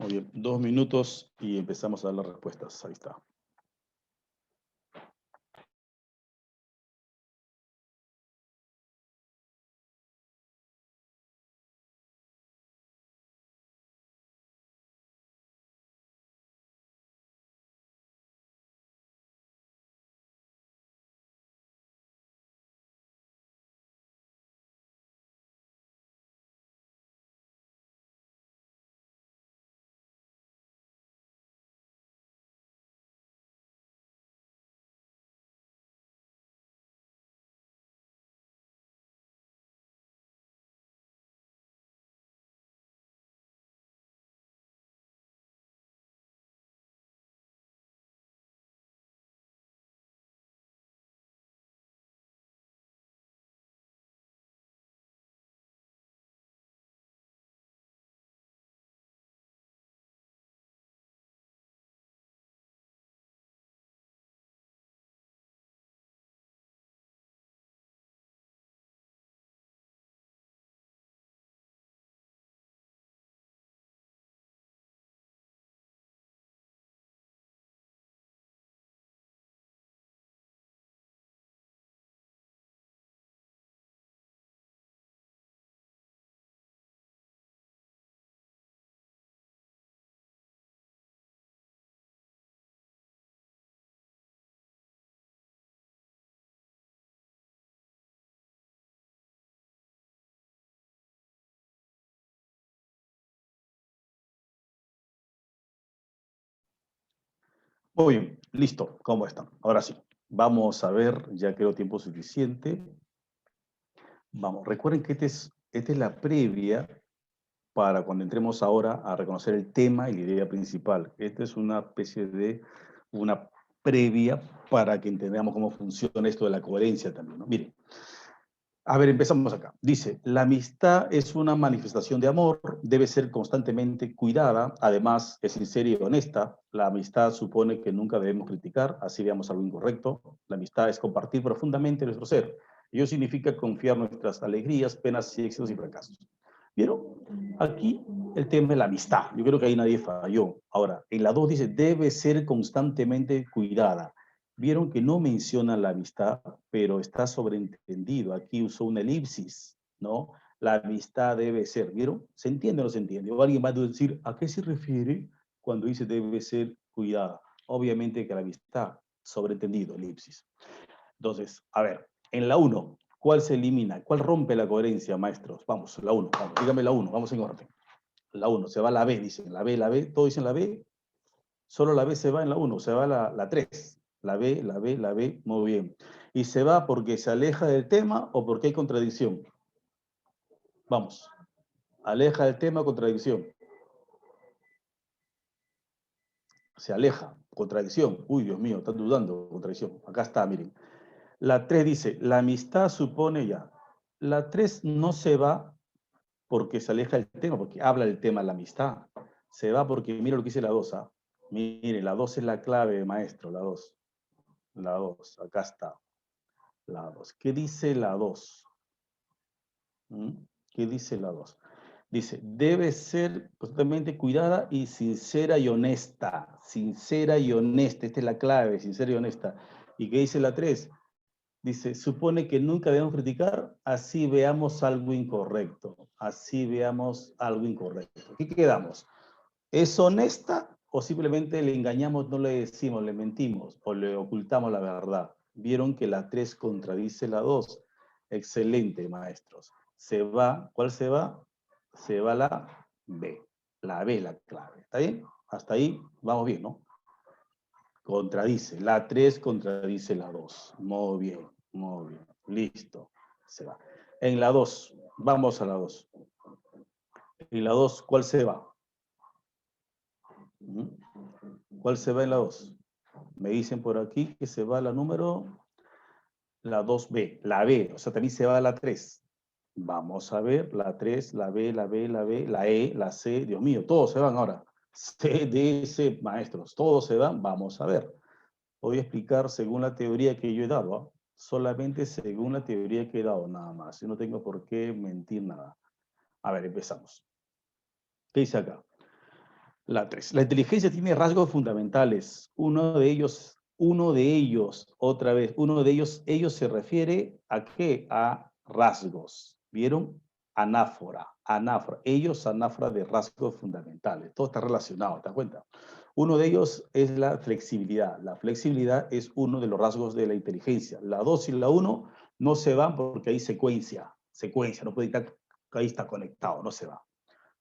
S1: Muy bien, 2 minutos y empezamos a dar las respuestas. Ahí está. Muy bien, listo. ¿Cómo están? Ahora sí, vamos a ver, ya creo tiempo suficiente. Vamos, recuerden que esta es la previa para cuando entremos ahora a reconocer el tema y la idea principal. Esta es una especie de una previa para que entendamos cómo funciona esto de la coherencia también, ¿no? Miren, a ver, empezamos acá. Dice, la amistad es una manifestación de amor, debe ser constantemente cuidada, además es sincera y honesta. La amistad supone que nunca debemos criticar, así veamos algo incorrecto. La amistad es compartir profundamente nuestro ser. Ello significa confiar nuestras alegrías, penas, éxitos y fracasos. ¿Vieron? Aquí el tema de la amistad. Yo creo que ahí nadie falló. Ahora, en la 2 dice, debe ser constantemente cuidada. Vieron que no menciona la amistad, pero está sobreentendido. Aquí usó una elipsis, ¿no? La amistad debe ser, ¿vieron? ¿Se entiende o no se entiende? O alguien va a decir, ¿a qué se refiere cuando dice debe ser cuidada? Obviamente que la amistad, sobreentendido, elipsis. Entonces, a ver, en la 1, ¿cuál se elimina? ¿Cuál rompe la coherencia, maestros? Vamos, la 1, vamos, dígame la 1, vamos en orden. La 1, se va la B, dicen, la B, todos dicen la B, solo la B se va en la 1, se va la 3. La B, la B, la B, muy bien. ¿Y se va porque se aleja del tema o porque hay contradicción? Vamos, aleja del tema, contradicción. Se aleja, contradicción. Uy, Dios mío, están dudando, contradicción. Acá está, miren. La 3 dice, la amistad supone ya. La 3 no se va porque se aleja del tema, porque habla del tema de la amistad. Se va porque, mira lo que dice la 2. ¿Ah? Mire, la 2 es la clave, maestro, la 2. La 2, acá está. La 2. ¿Qué dice la 2? ¿Mm? ¿Qué dice la 2? Dice, debe ser constantemente cuidada y sincera y honesta. Sincera y honesta. Esta es la clave, sincera y honesta. ¿Y qué dice la 3? Dice, supone que nunca debemos criticar, así veamos algo incorrecto. Así veamos algo incorrecto. ¿Qué quedamos? ¿Es honesta o simplemente le engañamos, no le decimos, le mentimos o le ocultamos la verdad? Vieron que la 3 contradice la 2. Excelente, maestros. Se va, ¿cuál se va? Se va la B. La B, la clave. ¿Está bien? Hasta ahí vamos bien, ¿no? Contradice. La 3 contradice la 2. Muy bien, muy bien. Listo. Se va. En la 2, vamos a la 2. En la 2, ¿cuál se va? ¿Cuál se va en la 2? Me dicen por aquí que se va la número, la 2B, la B, o sea, también se va la 3. Vamos a ver, la 3, la B, la B, la B, la E, la C, Dios mío, todos se van ahora. C, D, C, maestros, todos se van, vamos a ver. Voy a explicar según la teoría que yo he dado, ¿eh? Solamente según la teoría que he dado, nada más. Yo no tengo por qué mentir nada. A ver, empezamos. ¿Qué dice acá? La 3. La inteligencia tiene rasgos fundamentales. Ellos se refiere a qué? A rasgos. ¿Vieron? Anáfora. Ellos, anáfora de rasgos fundamentales. Todo está relacionado, ¿te das cuenta? Uno de ellos es la flexibilidad. La flexibilidad es uno de los rasgos de la inteligencia. La 2 y la 1 no se van porque hay secuencia. No puede estar, ahí está conectado, no se va.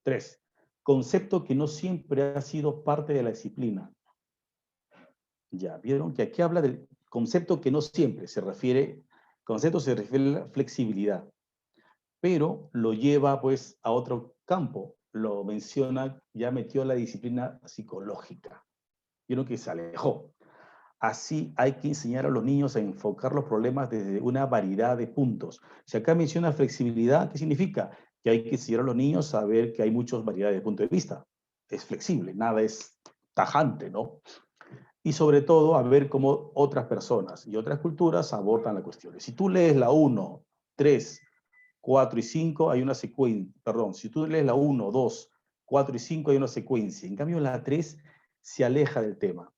S1: 3. Concepto que no siempre ha sido parte de la disciplina. Ya, vieron que aquí habla del concepto que no siempre se refiere a la flexibilidad, pero lo lleva pues a otro campo, lo menciona, ya metió la disciplina psicológica. Vieron que se alejó. Así hay que enseñar a los niños a enfocar los problemas desde una variedad de puntos. Si acá menciona flexibilidad, ¿qué significa? Que hay que enseñar a los niños a ver que hay muchas variedades de puntos de vista. Es flexible, nada es tajante, ¿no? Y sobre todo a ver cómo otras personas y otras culturas abordan las cuestiones. Si tú lees la 1, 3, 4 y 5, hay una secuencia, perdón, si tú lees la 1, 2, 4 y 5 hay una secuencia. En cambio la 3 se aleja del tema,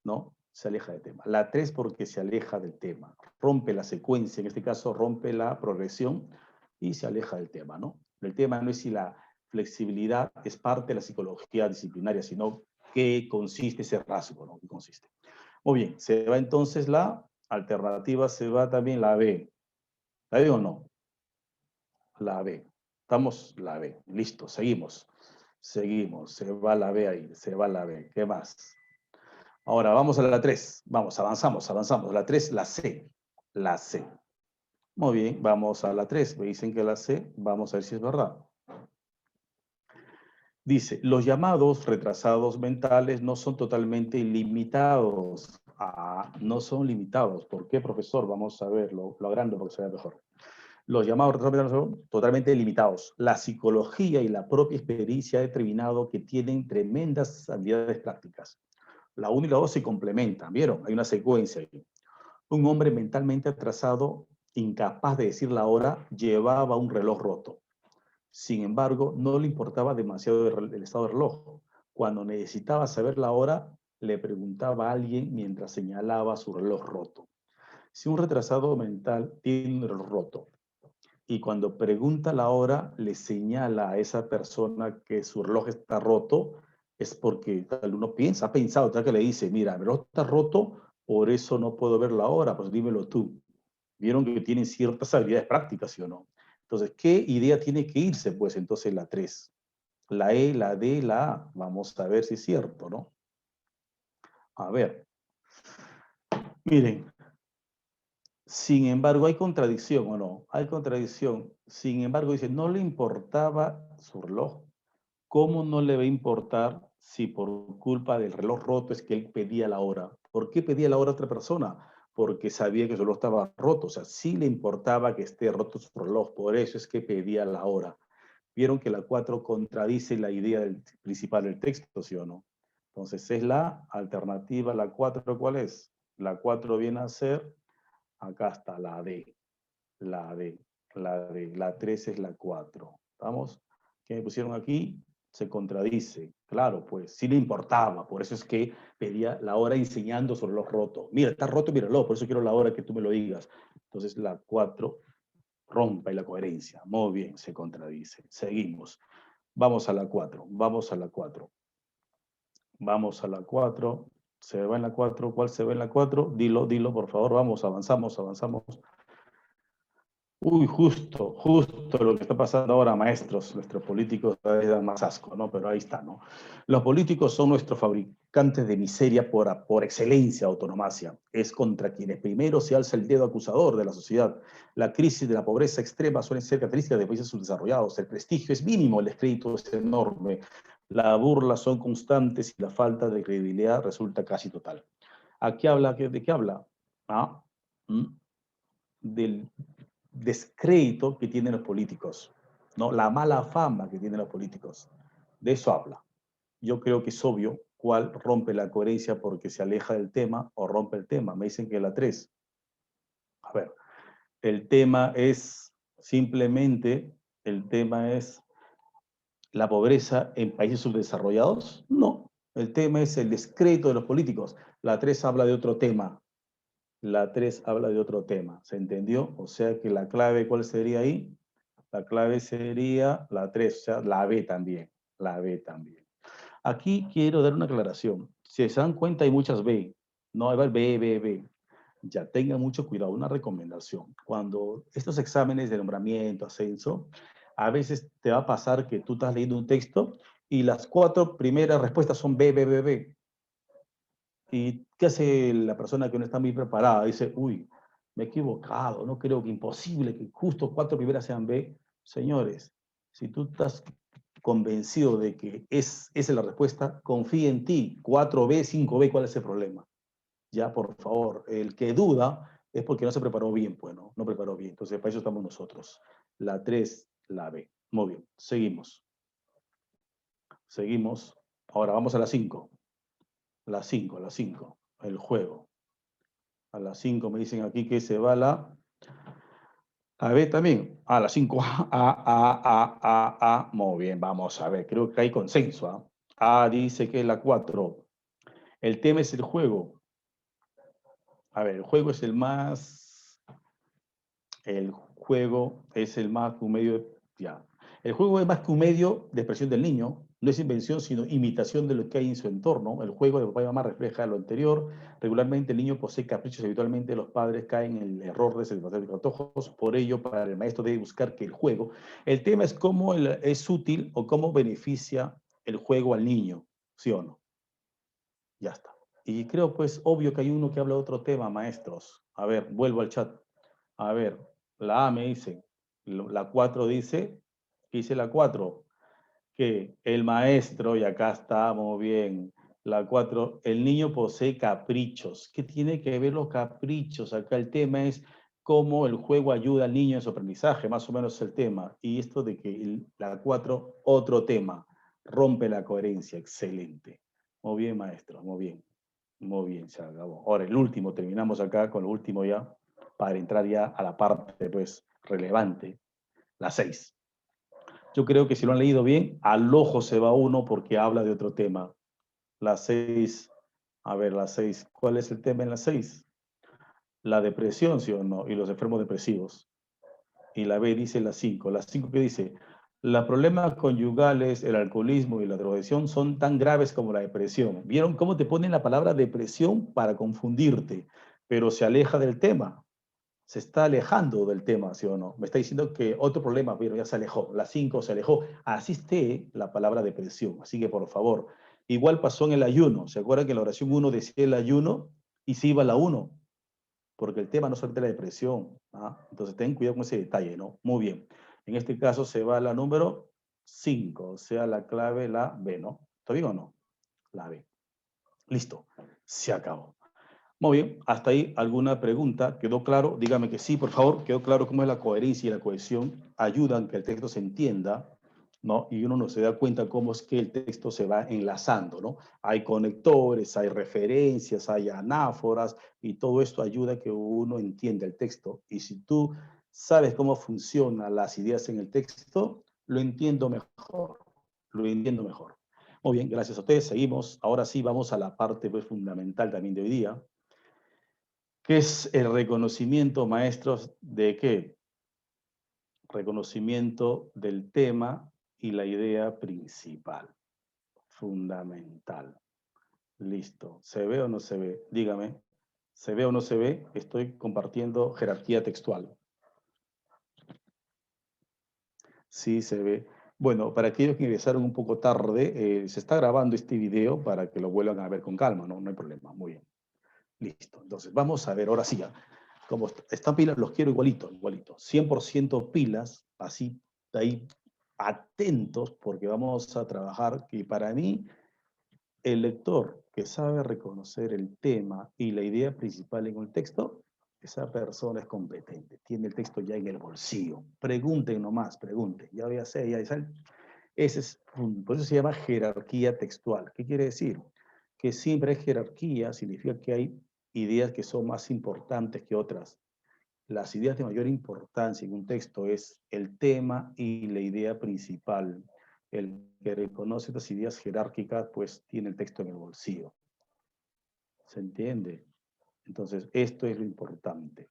S1: ¿no? Se aleja del tema. La 3 porque se aleja del tema. Rompe la secuencia, en este caso rompe la progresión y se aleja del tema, ¿no? El tema no es si la flexibilidad es parte de la psicología disciplinaria, sino qué consiste ese rasgo, ¿no? ¿Qué consiste? Muy bien, se va entonces la alternativa, se va también la B. ¿La B o no? La B. Estamos la B. Listo, seguimos. Seguimos. Se va la B ahí, se va la B. ¿Qué más? Ahora vamos a la 3. Vamos, avanzamos. La 3, la C. La C. Muy bien, vamos a la 3. Me dicen que la C, vamos a ver si es verdad. Dice, los llamados retrasados mentales no son totalmente limitados. Ah, no son limitados. ¿Por qué, profesor? Vamos a verlo, lo agrando porque se vea mejor. Los llamados retrasados mentales son totalmente limitados. La psicología y la propia experiencia ha determinado que tienen tremendas habilidades prácticas. La 1 y la 2 se complementan, ¿vieron? Hay una secuencia ahí. Un hombre mentalmente atrasado, incapaz de decir la hora, llevaba un reloj roto. Sin embargo, no le importaba demasiado el estado del reloj. Cuando necesitaba saber la hora, le preguntaba a alguien mientras señalaba su reloj roto. Si un retrasado mental tiene un reloj roto y cuando pregunta la hora le señala a esa persona que su reloj está roto, es porque tal uno piensa, ha pensado, tal que le dice, mira, el reloj está roto, por eso no puedo ver la hora, pues dímelo tú. Vieron que tienen ciertas habilidades prácticas, ¿sí o no? Entonces, ¿qué idea tiene que irse? Pues entonces la 3. La E, la D, la A. Vamos a ver si es cierto, ¿no? A ver. Miren, sin embargo, ¿hay contradicción o no? Hay contradicción. Sin embargo, dice, no le importaba su reloj. ¿Cómo no le va a importar si por culpa del reloj roto es que él pedía la hora? ¿Por qué pedía la hora a otra persona? Porque sabía que su reloj estaba roto. O sea, sí le importaba que esté roto su reloj. Por eso es que pedía la hora. Vieron que la 4 contradice la idea principal del texto, ¿sí o no? Entonces, es la alternativa. La 4, ¿cuál es? La 4 viene a ser, acá está, la D. La D. La D. La 3 es la 4. ¿Estamos? ¿Qué me pusieron aquí? Se contradice. Claro, pues sí le importaba. Por eso es que pedía la hora enseñando sobre los rotos. Mira, está roto mi reloj, por eso quiero la hora que tú me lo digas. Entonces, la 4 rompe la coherencia. Muy bien, se contradice. Seguimos. Vamos a la 4. Vamos a la 4. Vamos a la 4. ¿Se va en la 4? ¿Cuál se ve en la 4? Dilo, por favor. Vamos, avanzamos. Uy, justo lo que está pasando ahora, maestros, nuestros políticos cada vez dan más asco, ¿no? Pero ahí está, ¿no? Los políticos son nuestros fabricantes de miseria por excelencia, autonomacia. Es contra quienes primero se alza el dedo acusador de la sociedad. La crisis de la pobreza extrema suele ser característica de países subdesarrollados. El prestigio es mínimo, el descrédito es enorme. Las burlas son constantes y la falta de credibilidad resulta casi total. ¿A qué habla? ¿De qué habla? ¿Ah? ¿Mm? Del descrédito que tienen los políticos, ¿no? La mala fama que tienen los políticos. De eso habla. Yo creo que es obvio cuál rompe la coherencia porque se aleja del tema o rompe el tema. Me dicen que la 3. A ver, el tema es simplemente, el tema es la pobreza en países subdesarrollados? No. El tema es el descrédito de los políticos. La 3 habla de otro tema. La 3 habla de otro tema. ¿Se entendió? O sea que la clave, ¿cuál sería ahí? La clave sería la 3, o sea, la B también. La B también. Aquí quiero dar una aclaración. Si se dan cuenta, hay muchas B. No, hay B, B, B. Ya tengan mucho cuidado. Una recomendación. Cuando estos exámenes de nombramiento, ascenso, a veces te va a pasar que tú estás leyendo un texto y las 4 primeras respuestas son B, B, B, B. ¿Y qué hace la persona que no está muy preparada? Dice, uy, me he equivocado, no creo que imposible que justo 4 primeras sean B. Señores, si tú estás convencido de que esa es la respuesta, confía en ti. 4B, 5B, ¿cuál es el problema? Ya, por favor, el que duda es porque no se preparó bien, pues, ¿no? No preparó bien. Entonces, para eso estamos nosotros. La 3, la B. Muy bien, seguimos. Seguimos. Ahora vamos a la 5. La 5, la 5. El juego. A las 5 me dicen aquí que se va la... A B también. A las 5. A. Muy bien, vamos a ver. Creo que hay consenso. A dice que es la 4. El tema es el juego. A ver, el juego es el más... El juego es el más que un medio... Ya. El juego es más que un medio de expresión del niño. No es invención, sino imitación de lo que hay en su entorno. El juego de papá y mamá refleja lo anterior. Regularmente el niño posee caprichos. Habitualmente los padres caen en el error de satisfacer los antojos. Por ello, para el maestro debe buscar que el juego... El tema es cómo es útil o cómo beneficia el juego al niño. ¿Sí o no? Ya está. Y creo, pues, obvio que hay uno que habla de otro tema, maestros. A ver, vuelvo al chat. A ver, la A me dice, la 4 dice, ¿qué dice la 4? Que el maestro, y acá estamos bien, la 4, el niño posee caprichos. ¿Qué tiene que ver los caprichos? Acá el tema es cómo el juego ayuda al niño en su aprendizaje, más o menos es el tema. Y esto de que la 4, otro tema, rompe la coherencia, excelente. Muy bien, maestro, muy bien. Muy bien, se acabó. Ahora, el último, terminamos acá con el último ya, para entrar ya a la parte, pues, relevante, la 6. Yo creo que si lo han leído bien, al ojo se va uno porque habla de otro tema. La 6, a ver, la 6, ¿cuál es el tema en la 6? La depresión, ¿sí o no? Y los enfermos depresivos. Y la B dice la 5. La 5 que dice, los problemas conyugales, el alcoholismo y la drogadicción son tan graves como la depresión. ¿Vieron cómo te ponen la palabra depresión para confundirte? Pero se aleja del tema. Se está alejando del tema, ¿sí o no? Me está diciendo que otro problema, pero ya se alejó. La 5 se alejó. Así esté la palabra depresión. Así que, por favor, igual pasó en el ayuno. ¿Se acuerdan que en la oración 1 decía el ayuno y se iba a la 1? Porque el tema no es solamente la depresión. ¿Ah? Entonces, ten cuidado con ese detalle, ¿no? Muy bien. En este caso se va a la número 5, o sea, la clave, la B, ¿no? ¿Está bien o no? La B. Listo. Se acabó. Muy bien, hasta ahí alguna pregunta. ¿Quedó claro? Dígame que sí, por favor. ¿Quedó claro cómo es la coherencia y la cohesión? Ayudan a que el texto se entienda, ¿no? Y uno no se da cuenta cómo es que el texto se va enlazando, ¿no? Hay conectores, hay referencias, hay anáforas, y todo esto ayuda a que uno entienda el texto. Y si tú sabes cómo funcionan las ideas en el texto, lo entiendo mejor, lo entiendo mejor. Muy bien, gracias a ustedes. Seguimos. Ahora sí vamos a la parte pues, fundamental también de hoy día, ¿qué es el reconocimiento, maestros, de qué? Reconocimiento del tema y la idea principal. Fundamental. Listo. ¿Se ve o no se ve? Dígame. ¿Se ve o no se ve? Estoy compartiendo jerarquía textual. Sí, se ve. Bueno, para aquellos que ingresaron un poco tarde, se está grabando este video para que lo vuelvan a ver con calma, ¿no? No hay problema. Muy bien. Listo. Entonces, vamos a ver, ahora sí, como están pilas, los quiero igualito, igualito. 100% pilas, así, de ahí, atentos, porque vamos a trabajar, que para mí, el lector que sabe reconocer el tema y la idea principal en un texto, esa persona es competente, tiene el texto ya en el bolsillo. Pregunten nomás, pregunten. Ya voy a hacer, ya saben. Ese es, por eso se llama jerarquía textual. ¿Qué quiere decir? Que siempre hay jerarquía, significa que hay ideas que son más importantes que otras. Las ideas de mayor importancia en un texto es el tema y la idea principal. El que reconoce estas ideas jerárquicas, pues tiene el texto en el bolsillo. ¿Se entiende? Entonces, esto es lo importante.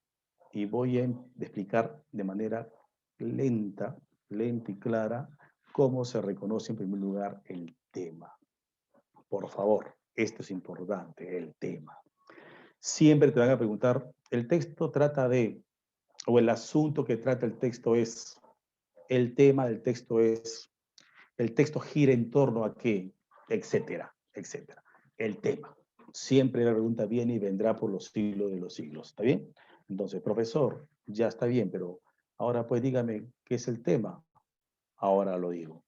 S1: Y voy a explicar de manera lenta y clara, cómo se reconoce en primer lugar el tema. Por favor, esto es importante, el tema. Siempre te van a preguntar, el texto trata de, o el asunto que trata el texto es, el tema del texto es, el texto gira en torno a qué, etcétera, etcétera. El tema. Siempre la pregunta viene y vendrá por los siglos de los siglos. ¿Está bien? Entonces, profesor, ya está bien, pero ahora pues dígame qué es el tema. Ahora lo digo.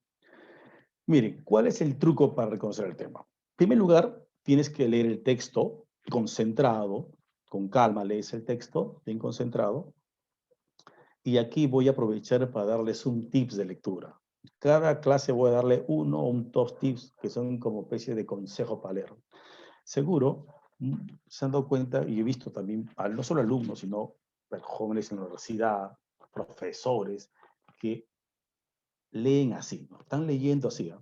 S1: Miren, ¿cuál es el truco para reconocer el tema? En primer lugar, tienes que leer el texto concentrado, con calma lees el texto, bien concentrado. Y aquí voy a aprovechar para darles un tips de lectura. Cada clase voy a darle uno o un dos tips que son como especie de consejo para leer. Seguro se han dado cuenta, y he visto también, no solo alumnos, sino jóvenes en la universidad, profesores, que leen así, ¿no? Están leyendo así, ¿eh?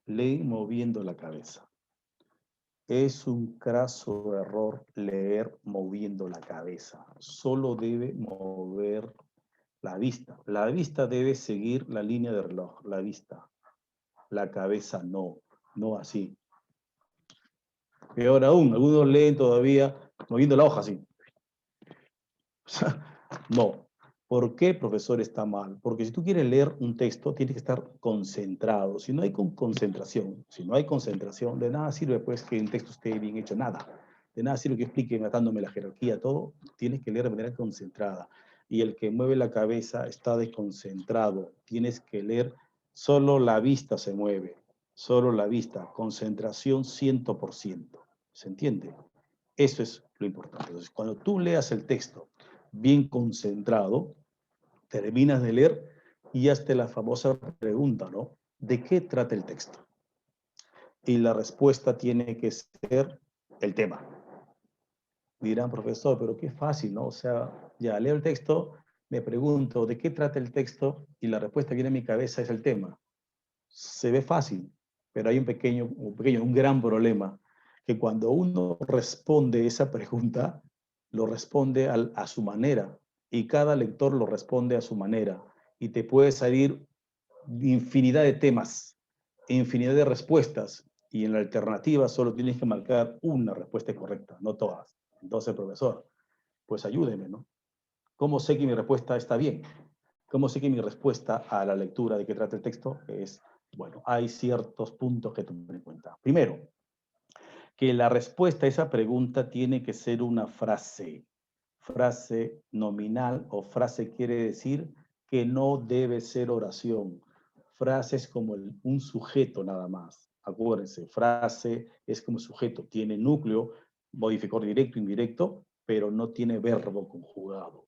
S1: Leen moviendo la cabeza. Es un craso error leer moviendo la cabeza. Solo debe mover la vista. La vista debe seguir la línea de reloj, la vista. La cabeza no, no así. Peor aún, algunos leen todavía moviendo la hoja así. No. ¿Por qué, profesor, está mal? Porque si tú quieres leer un texto, tienes que estar concentrado. Si no hay concentración, de nada sirve pues que el texto esté bien hecho, nada. De nada sirve que explique matándome la jerarquía, todo. Tienes que leer de manera concentrada. Y el que mueve la cabeza está desconcentrado. Tienes que leer, solo la vista se mueve. Solo la vista. Concentración 100%. ¿Se entiende? Eso es lo importante. Entonces, cuando tú leas el texto bien concentrado, terminas de leer y hazte la famosa pregunta, ¿no? ¿De qué trata el texto? Y la respuesta tiene que ser el tema. Dirán, profesor, pero qué fácil, ¿no? O sea, ya leo el texto, me pregunto, ¿de qué trata el texto? Y la respuesta que viene a mi cabeza es el tema. Se ve fácil, pero hay un gran problema, que cuando uno responde esa pregunta, lo responde a su manera, y cada lector lo responde a su manera, y te puede salir infinidad de temas, infinidad de respuestas, y en la alternativa solo tienes que marcar una respuesta correcta, no todas. Entonces, profesor, pues ayúdeme, ¿no? ¿Cómo sé que mi respuesta está bien? ¿Cómo sé que mi respuesta a la lectura de qué trata el texto es, bueno, hay ciertos puntos que tomar en cuenta? Primero, que la respuesta a esa pregunta tiene que ser una frase. Frase nominal o frase quiere decir que no debe ser oración. Frase es como un sujeto nada más. Acuérdense, frase es como sujeto. Tiene núcleo, modificador directo, indirecto, pero no tiene verbo conjugado.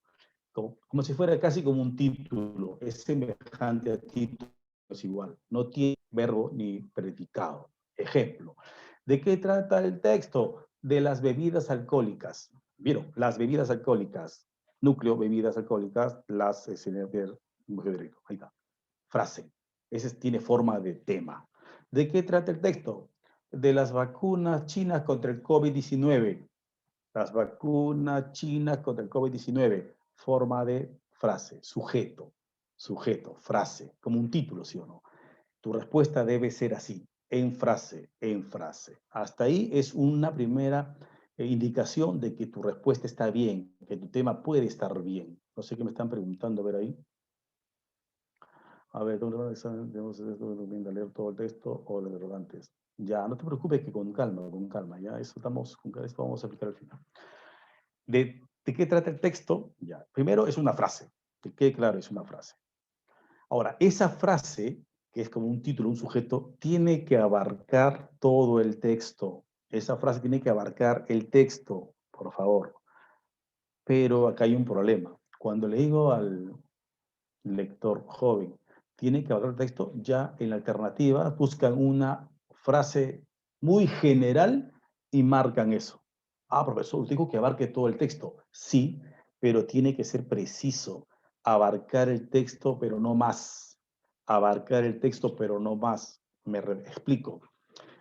S1: Como si fuera casi como un título, es semejante a título, es igual, no tiene verbo ni predicado. Ejemplo, ¿de qué trata el texto? De las bebidas alcohólicas. ¿Vieron? Las bebidas alcohólicas, núcleo, bebidas alcohólicas, las directo. Ahí está. Frase. Ese tiene forma de tema. ¿De qué trata el texto? De las vacunas chinas contra el COVID-19. Las vacunas chinas contra el COVID-19. Forma de frase, sujeto, frase, como un título, ¿sí o no? Tu respuesta debe ser así, en frase, en frase. Hasta ahí es una primera indicación de que tu respuesta está bien, que tu tema puede estar bien. No sé qué me están preguntando, a ver ahí. A ver, ¿dónde van a estar? Debemos leer todo el texto o los interrogantes. Ya, no te preocupes que con calma, ya, eso estamos, con esto vamos a aplicar al final. ¿De qué trata el texto? Ya, primero es una frase, que quede claro, es una frase. Ahora, esa frase, que es como un título, un sujeto, tiene que abarcar todo el texto. Esa frase tiene que abarcar el texto, por favor. Pero acá hay un problema. Cuando le digo al lector joven, tiene que abarcar el texto, ya en la alternativa buscan una frase muy general y marcan eso. Ah, profesor, digo que abarque todo el texto. Sí, pero tiene que ser preciso. abarcar el texto, pero no más. Abarcar el texto, pero no más. Explico.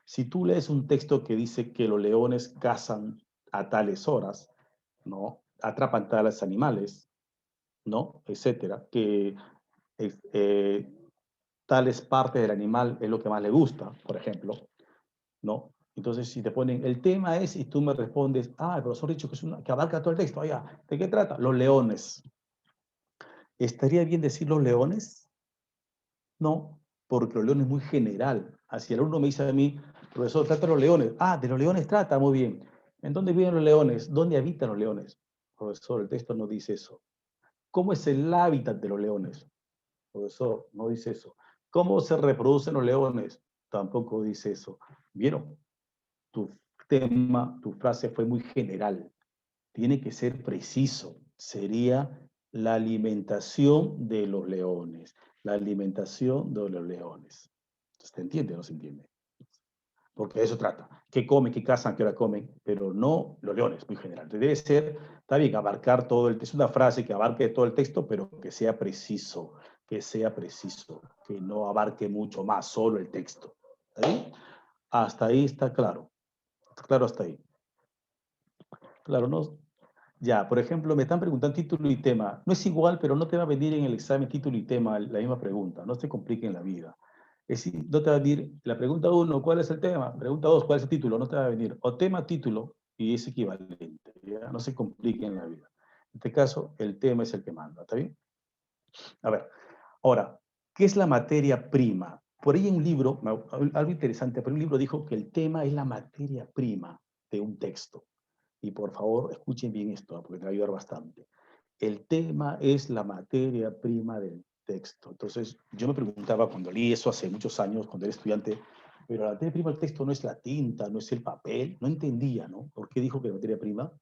S1: Si tú lees un texto que dice que los leones cazan a tales horas, ¿no? Atrapan tales animales, ¿no? Etcétera, que eh, tales partes del animal es lo que más le gusta, por ejemplo, ¿no? Entonces, si te ponen, el tema es, y tú me respondes, ah, el profesor ha dicho que, que abarca todo el texto, allá, ¿de qué trata? Los leones. ¿Estaría bien decir los leones? No, porque los leones es muy general. Así el alumno me dice a mí, profesor, trata de los leones. Ah, de los leones trata, muy bien. ¿En dónde viven los leones? ¿Dónde habitan los leones? Profesor, el texto no dice eso. ¿Cómo es el hábitat de los leones? Profesor, no dice eso. ¿Cómo se reproducen los leones? Tampoco dice eso. ¿Vieron? Tu tema, tu frase fue muy general. Tiene que ser preciso. Sería la alimentación de los leones. La alimentación de los leones. ¿Se entiende o no se entiende? Porque de eso trata. ¿Qué comen, qué cazan, qué hora comen? Pero no los leones, muy general. Debe ser, está bien, abarcar todo el texto. Es una frase que abarque todo el texto, pero que sea preciso, que no abarque mucho más, solo el texto. ¿Está bien? Hasta ahí está claro. Claro, hasta ahí. Claro, no. Ya, por ejemplo, me están preguntando título y tema. No es igual, pero no te va a venir en el examen título y tema la misma pregunta. No se complique en la vida. Es decir, no te va a venir la pregunta uno, ¿cuál es el tema? Pregunta dos, ¿cuál es el título? No te va a venir. O tema, título, y es equivalente. ¿Ya? No se complique en la vida. En este caso, el tema es el que manda. ¿Está bien? A ver, ahora, ¿qué es la materia prima? Por ahí en un libro, algo interesante, pero un libro dijo que el tema es la materia prima de un texto. Y por favor, escuchen bien esto, porque te va a ayudar bastante. El tema es la materia prima del texto. Entonces, yo me preguntaba cuando leí eso hace muchos años, cuando era estudiante, pero la materia prima del texto no es la tinta, no es el papel, no entendía, ¿no? ¿Por qué dijo que la materia prima?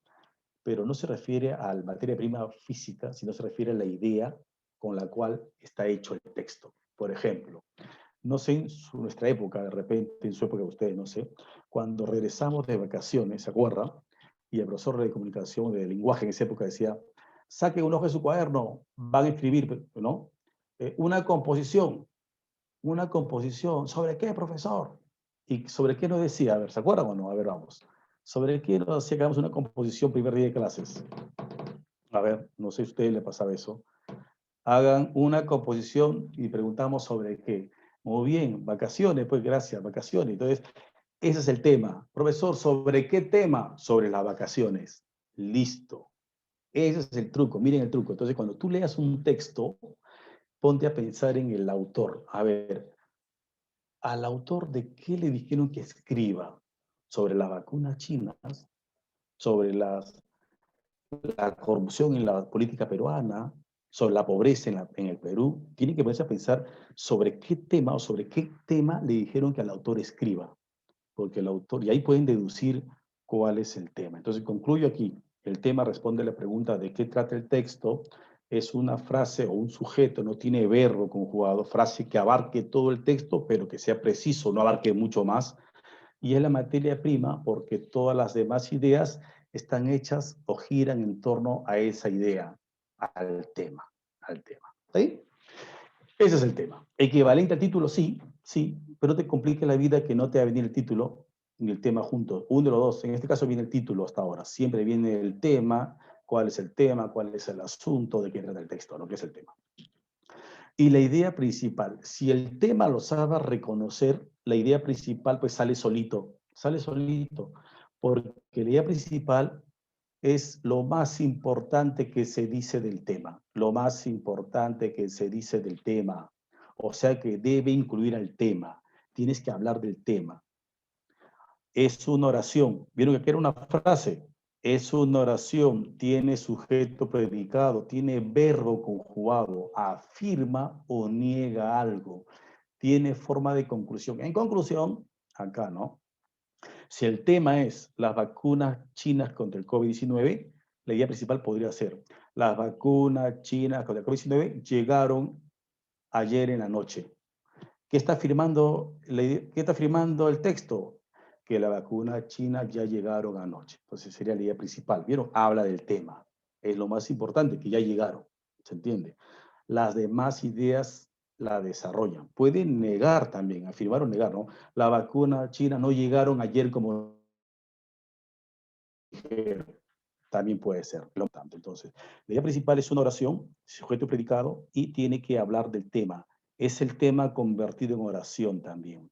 S1: Pero no se refiere a la materia prima física, sino se refiere a la idea con la cual está hecho el texto. Por ejemplo, no sé en nuestra época, de repente, en su época de ustedes, no sé, cuando regresamos de vacaciones, ¿se acuerdan? Y el profesor de comunicación, de lenguaje en esa época decía, saquen un ojo de su cuaderno, van a escribir, ¿no? Una composición, ¿sobre qué, profesor? ¿Y sobre qué nos decía? A ver, ¿se acuerdan o no? A ver, vamos. ¿Sobre qué nos decía que hagamos una composición primer día de clases? A ver, no sé si a ustedes le pasaba eso. Hagan una composición y preguntamos sobre qué. Muy bien, vacaciones, pues gracias, vacaciones. Entonces, ese es el tema. Profesor, ¿sobre qué tema? Sobre las vacaciones. Listo. Ese es el truco, miren el truco. Entonces, cuando tú leas un texto, ponte a pensar en el autor. A ver, al autor de qué le dijeron que escriba sobre las vacunas chinas, sobre la corrupción en la política peruana, sobre la pobreza en el Perú, tiene que ponerse a pensar sobre qué tema o sobre qué tema le dijeron que al autor escriba, porque el autor, y ahí pueden deducir cuál es el tema. Entonces concluyo aquí, el tema responde a la pregunta de qué trata el texto, es una frase o un sujeto, no tiene verbo conjugado, frase que abarque todo el texto, pero que sea preciso, no abarque mucho más, y es la materia prima porque todas las demás ideas están hechas o giran en torno a esa idea, al tema, al tema. ¿Sí? Ese es el tema. Equivalente al título, sí, sí, pero no te complique la vida que no te va a venir el título ni el tema juntos. Uno de los dos. En este caso viene el título hasta ahora. Siempre viene el tema, cuál es el tema, cuál es el asunto, de qué trata el texto, lo que es el tema. Y la idea principal, si el tema lo sabe reconocer, la idea principal pues sale solito, porque la idea principal es lo más importante que se dice del tema, lo más importante que se dice del tema, o sea que debe incluir al tema, tienes que hablar del tema. Es una oración, vieron que era una frase, es una oración, tiene sujeto predicado, tiene verbo conjugado, afirma o niega algo, tiene forma de conclusión. En conclusión, acá, ¿no? Si el tema es las vacunas chinas contra el COVID-19, la idea principal podría ser, las vacunas chinas contra el COVID-19 llegaron ayer en la noche. ¿Qué está qué está afirmando el texto? Que la vacuna china ya llegaron anoche. Entonces sería la idea principal. ¿Vieron? Habla del tema. Es lo más importante, que ya llegaron. ¿Se entiende? Las demás ideas la desarrollan. Pueden negar también, afirmar o negar, ¿no? La vacuna china no llegaron ayer como dijeron. También puede ser. Entonces, la idea principal es una oración, sujeto y predicado, y tiene que hablar del tema. Es el tema convertido en oración también.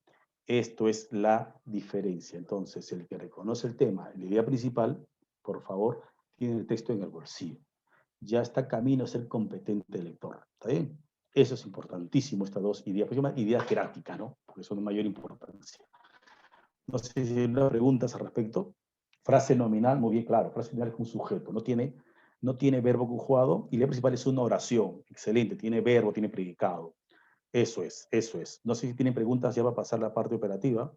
S1: Esto es la diferencia. Entonces, el que reconoce el tema, la idea principal, por favor, tiene el texto en el bolsillo. Ya está camino a ser competente lector. ¿Está bien? Eso es importantísimo, estas dos ideas, pues ideas jerárquicas, ¿no? Porque son de mayor importancia. No sé si hay una preguntas al respecto. Frase nominal, muy bien, claro. Frase nominal es un sujeto, no tiene verbo conjugado y la principal es una oración. Excelente, tiene verbo, tiene predicado. Eso es, eso es. No sé si tienen preguntas ya va a pasar la parte operativa.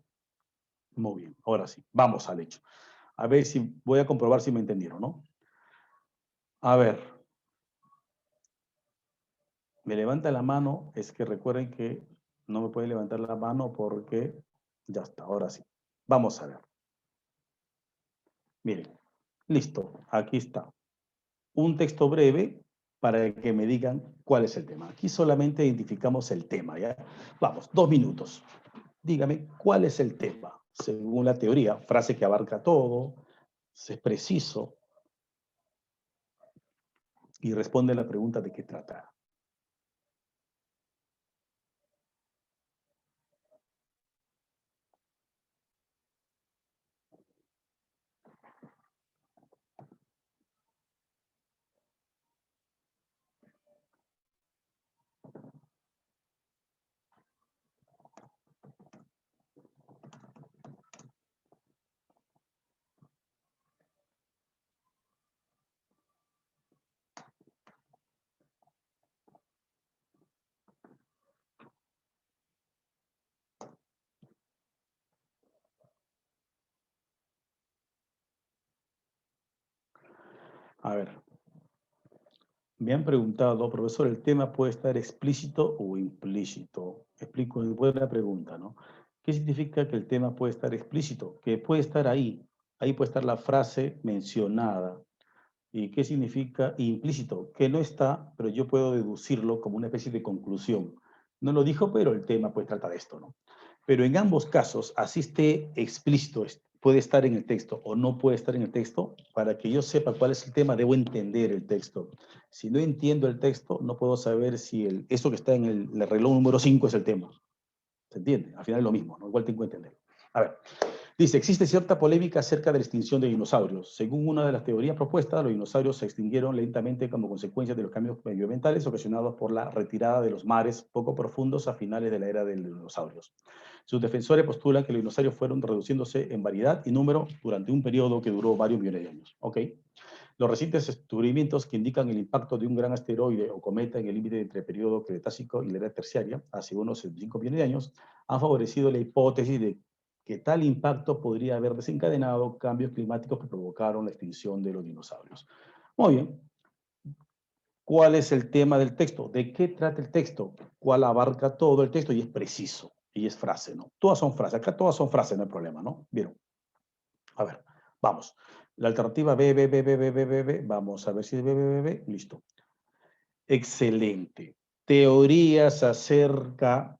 S1: Muy bien, ahora sí, vamos al hecho. A ver si voy a comprobar si me entendieron, ¿no? A ver, me levanta la mano, es que recuerden que no me puede levantar la mano porque ya está, ahora sí. Vamos a ver. Miren, listo, aquí está. Un texto breve para que me digan cuál es el tema. Aquí solamente identificamos el tema, ¿ya? Vamos, 2 minutos. Dígame, ¿cuál es el tema? Según la teoría, frase que abarca todo, es preciso y responde a la pregunta de qué trata. A ver, me han preguntado, profesor, ¿el tema puede estar explícito o implícito? Explico, buena pregunta, ¿no? ¿Qué significa que el tema puede estar explícito? Que puede estar ahí puede estar la frase mencionada. ¿Y qué significa implícito? Que no está, pero yo puedo deducirlo como una especie de conclusión. No lo dijo, pero el tema pues trata de esto, ¿no? Pero en ambos casos, así esté explícito, puede estar en el texto o no puede estar en el texto, para que yo sepa cuál es el tema, debo entender el texto. Si no entiendo el texto, no puedo saber si eso que está en el reloj número 5 es el tema. ¿Se entiende? Al final es lo mismo, ¿no? Igual tengo que entender. A ver, dice, existe cierta polémica acerca de la extinción de dinosaurios. Según una de las teorías propuestas, los dinosaurios se extinguieron lentamente como consecuencia de los cambios medioambientales ocasionados por la retirada de los mares poco profundos a finales de la era de los dinosaurios. Sus defensores postulan que los dinosaurios fueron reduciéndose en variedad y número durante un periodo que duró varios millones de años. ¿Ok? Los recientes descubrimientos que indican el impacto de un gran asteroide o cometa en el límite entre el periodo Cretácico y la era terciaria, hace unos 75 millones de años, han favorecido la hipótesis de que tal impacto podría haber desencadenado cambios climáticos que provocaron la extinción de los dinosaurios. Muy bien. ¿Cuál es el tema del texto? ¿De qué trata el texto? ¿Cuál abarca todo el texto? Y es preciso. Y es frase, ¿no? Todas son frases. Acá todas son frases, no hay problema, ¿no? ¿Vieron? A ver, vamos. La alternativa B, B, B, B, B, B, B, B. Vamos a ver si es B, B, B, B. Listo. Excelente. Teorías ¿acerca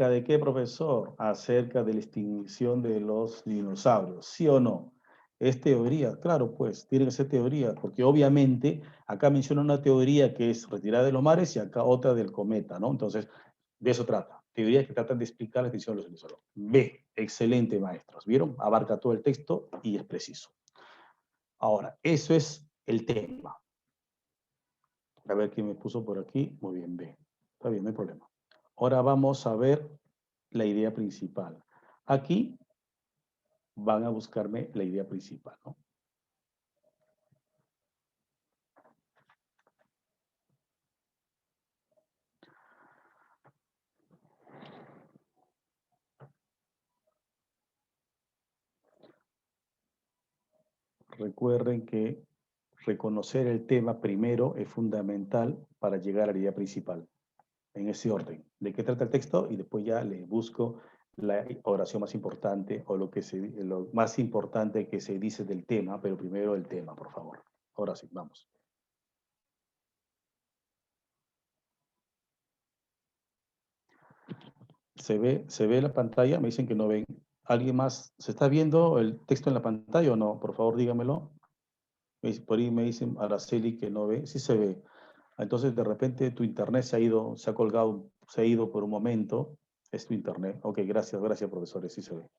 S1: de qué, profesor? Acerca de la extinción de los dinosaurios, ¿sí o no? ¿Es teoría? Claro, pues, tiene que ser teoría, porque obviamente acá menciona una teoría que es retirada de los mares y acá otra del cometa, ¿no? Entonces, de eso trata. Teorías que tratan de explicar la extinción de los dinosaurios. B, excelente, maestros. ¿Vieron? Abarca todo el texto y es preciso. Ahora, eso es el tema. A ver quién me puso por aquí. Muy bien, B. Está bien, no hay problema. Ahora vamos a ver la idea principal. Aquí van a buscarme la idea principal, ¿no? Recuerden que reconocer el tema primero es fundamental para llegar a la idea principal, en ese orden. ¿De qué trata el texto? Y después ya le busco la oración más importante o lo más importante que se dice del tema, pero primero el tema, por favor. Ahora sí, vamos. se ve la pantalla? Me dicen que no ven. ¿Alguien más? ¿Se está viendo el texto en la pantalla o no? Por favor, dígamelo. Por ahí me dicen Araceli que no ve. Sí se ve. Entonces, de repente tu internet se ha ido, se ha colgado, se ha ido por un momento. Es tu internet. Ok, gracias, gracias, profesores. Sí se ve.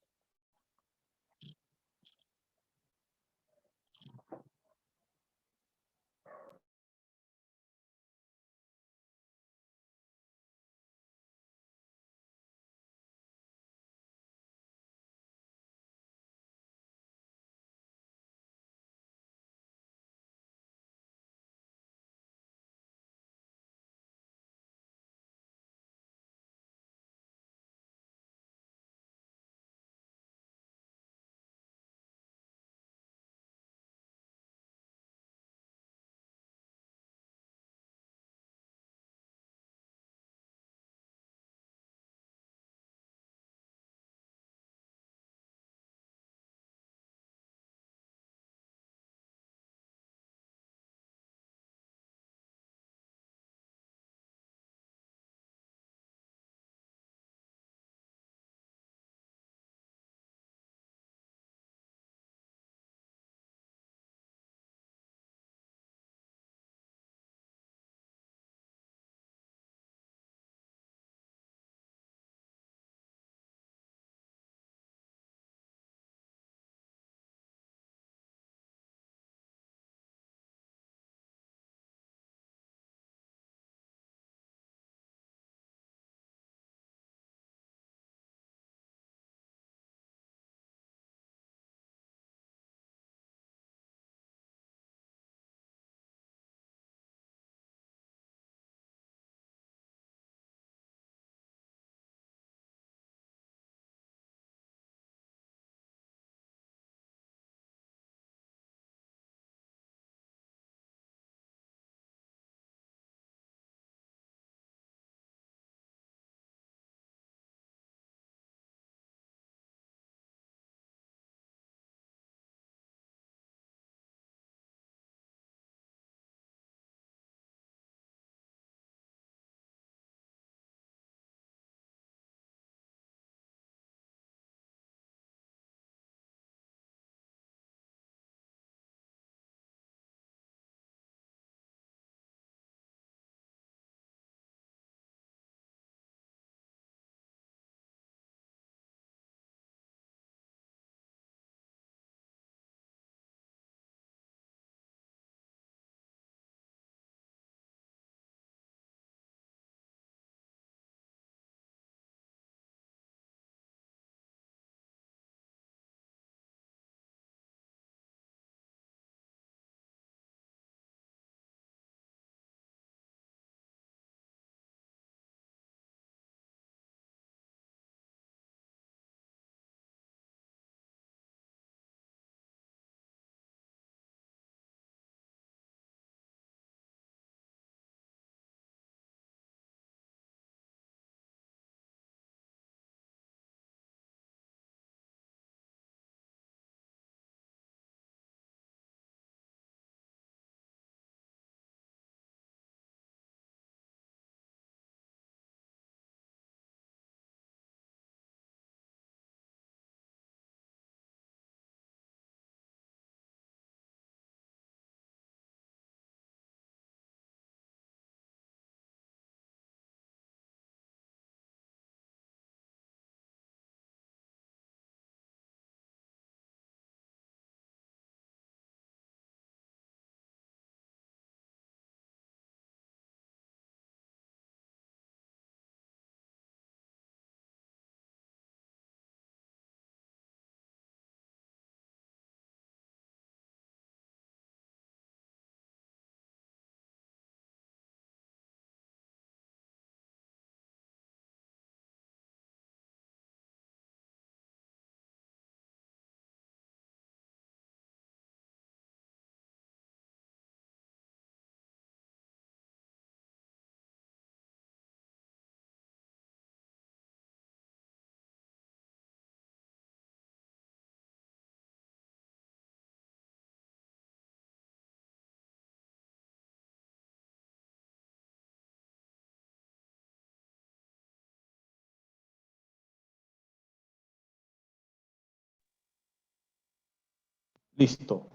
S1: Listo.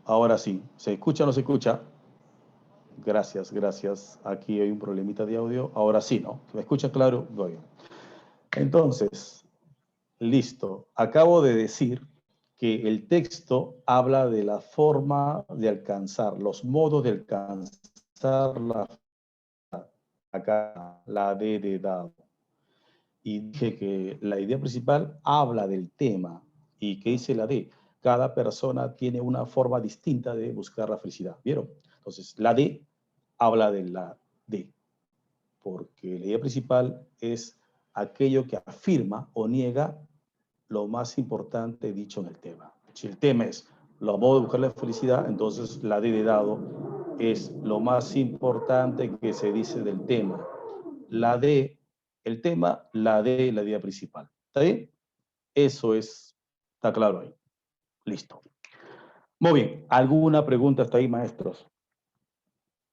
S1: Ahora sí. ¿Se escucha o no se escucha? Gracias, gracias. Aquí hay un problemita de audio. Ahora sí, ¿no? ¿Me escucha claro? Voy bien. Entonces, listo. Acabo de decir que el texto habla de la forma de alcanzar, los modos de alcanzar la D de dado. Y dije que la idea principal habla del tema. ¿Y qué dice la D? Cada persona tiene una forma distinta de buscar la felicidad. ¿Vieron? Entonces, la D habla de la D, porque la idea principal es aquello que afirma o niega lo más importante dicho en el tema. Si el tema es los modos de buscar la felicidad, entonces la D de dado es lo más importante que se dice del tema. La D, el tema, la D, la idea principal. ¿Está bien? Eso es, está claro ahí. Listo. Muy bien. ¿Alguna pregunta hasta ahí, maestros?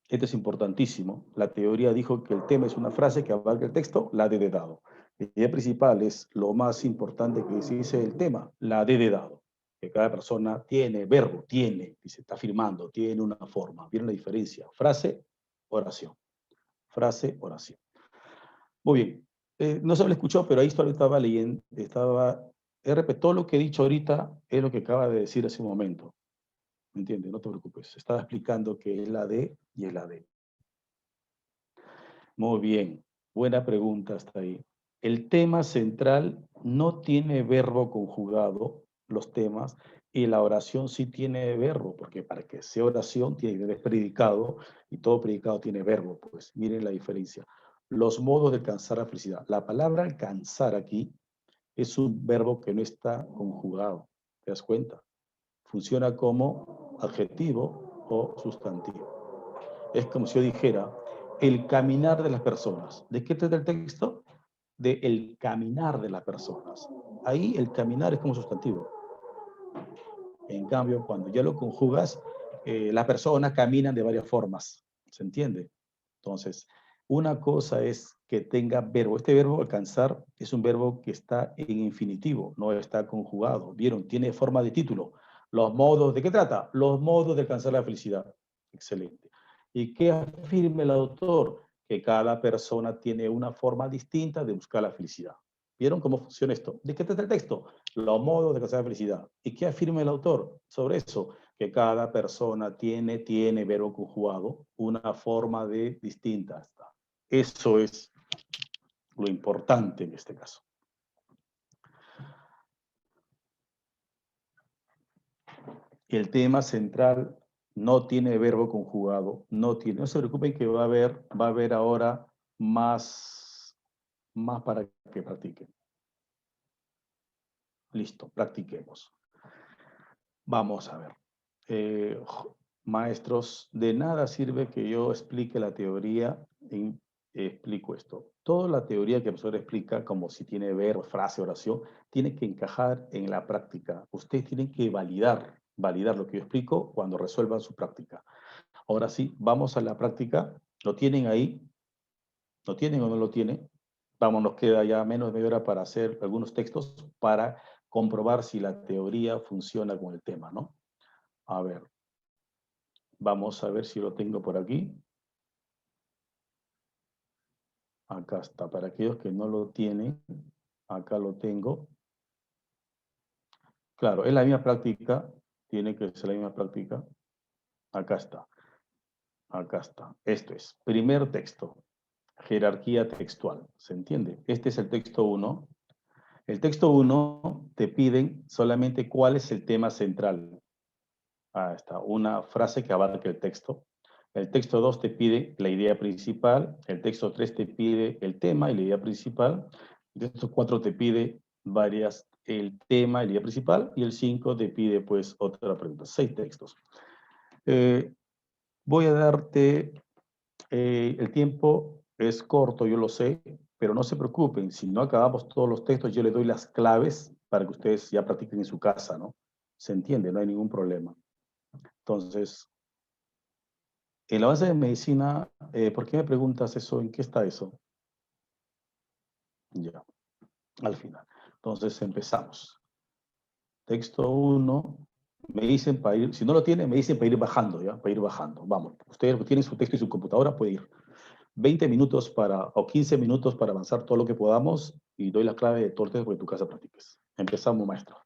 S1: Esto es importantísimo. La teoría dijo que el tema es una frase que abarca el texto, la D de dado. La idea principal es lo más importante que se dice el tema, la D de dado. Que cada persona tiene verbo, tiene, dice, está afirmando, tiene una forma. ¿Vieron la diferencia? Frase, oración. Frase, oración. Muy bien. No se lo escuchó, pero ahí estaba leyendo, todo lo que he dicho ahorita es lo que acaba de decir hace un momento. ¿Me entiendes? No te preocupes. Estaba explicando que es la D y es la D. Muy bien, buena pregunta hasta ahí. El tema central no tiene verbo conjugado, los temas, y la oración sí tiene verbo, porque para que sea oración tiene que tener predicado, y todo predicado tiene verbo, pues miren la diferencia. Los modos de alcanzar la felicidad. La palabra alcanzar aquí es un verbo que no está conjugado, ¿te das cuenta? Funciona como adjetivo o sustantivo. Es como si yo dijera, el caminar de las personas. ¿De qué trata el texto? De el caminar de las personas. Ahí el caminar es como sustantivo. En cambio, cuando ya lo conjugas, las personas caminan de varias formas. ¿Se entiende? Entonces, una cosa es que tenga verbo. Este verbo alcanzar es un verbo que está en infinitivo, no está conjugado. ¿Vieron? Tiene forma de título. Los modos, ¿de qué trata? Los modos de alcanzar la felicidad. Excelente. ¿Y qué afirma el autor? Que cada persona tiene una forma distinta de buscar la felicidad. ¿Vieron cómo funciona esto? ¿De qué trata el texto? Los modos de alcanzar la felicidad. ¿Y qué afirma el autor sobre eso? Que cada persona tiene verbo conjugado, una forma de distinta. Eso es lo importante en este caso. El tema central no tiene verbo conjugado, no se preocupen que va a haber ahora más para que practiquen. Listo, practiquemos. Vamos a ver. Maestros, de nada sirve que yo explique la teoría y explico esto. Toda la teoría que el profesor explica, como si tiene verbo, frase, oración, tiene que encajar en la práctica. Ustedes tienen que validar lo que yo explico cuando resuelvan su práctica. Ahora sí, vamos a la práctica. ¿Lo tienen ahí? ¿Lo tienen o no lo tienen? Vamos, nos queda ya menos de media hora para hacer algunos textos para comprobar si la teoría funciona con el tema, ¿no? A ver, vamos a ver si lo tengo por aquí. Acá está. Para aquellos que no lo tienen, acá lo tengo. Claro, es la misma práctica. Tiene que ser la misma práctica. Acá está. Acá está. Esto es. Primer texto. Jerarquía textual. ¿Se entiende? Este es el texto 1. El texto 1 te piden solamente cuál es el tema central. Ahí está. Una frase que abarque el texto. El texto 2 te pide la idea principal, el texto 3 te pide el tema y la idea principal, el texto 4 te pide el tema y la idea principal, y el 5 te pide pues otra pregunta, 6 textos. Voy a darte, el tiempo es corto, yo lo sé, pero no se preocupen, si no acabamos todos los textos, yo les doy las claves para que ustedes ya practiquen en su casa, ¿no? Se entiende, no hay ningún problema. Entonces, el avance de medicina, ¿por qué me preguntas eso? ¿En qué está eso? Ya, al final. Entonces empezamos. Texto 1, Me dicen para ir, si no lo tienen, me dicen para ir bajando, ¿ya? Para ir bajando. Vamos, ustedes tienen su texto y su computadora, puede ir. 20 minutos o 15 minutos para avanzar todo lo que podamos y doy la clave de todo el texto para que tu casa practiques. Empezamos, maestro.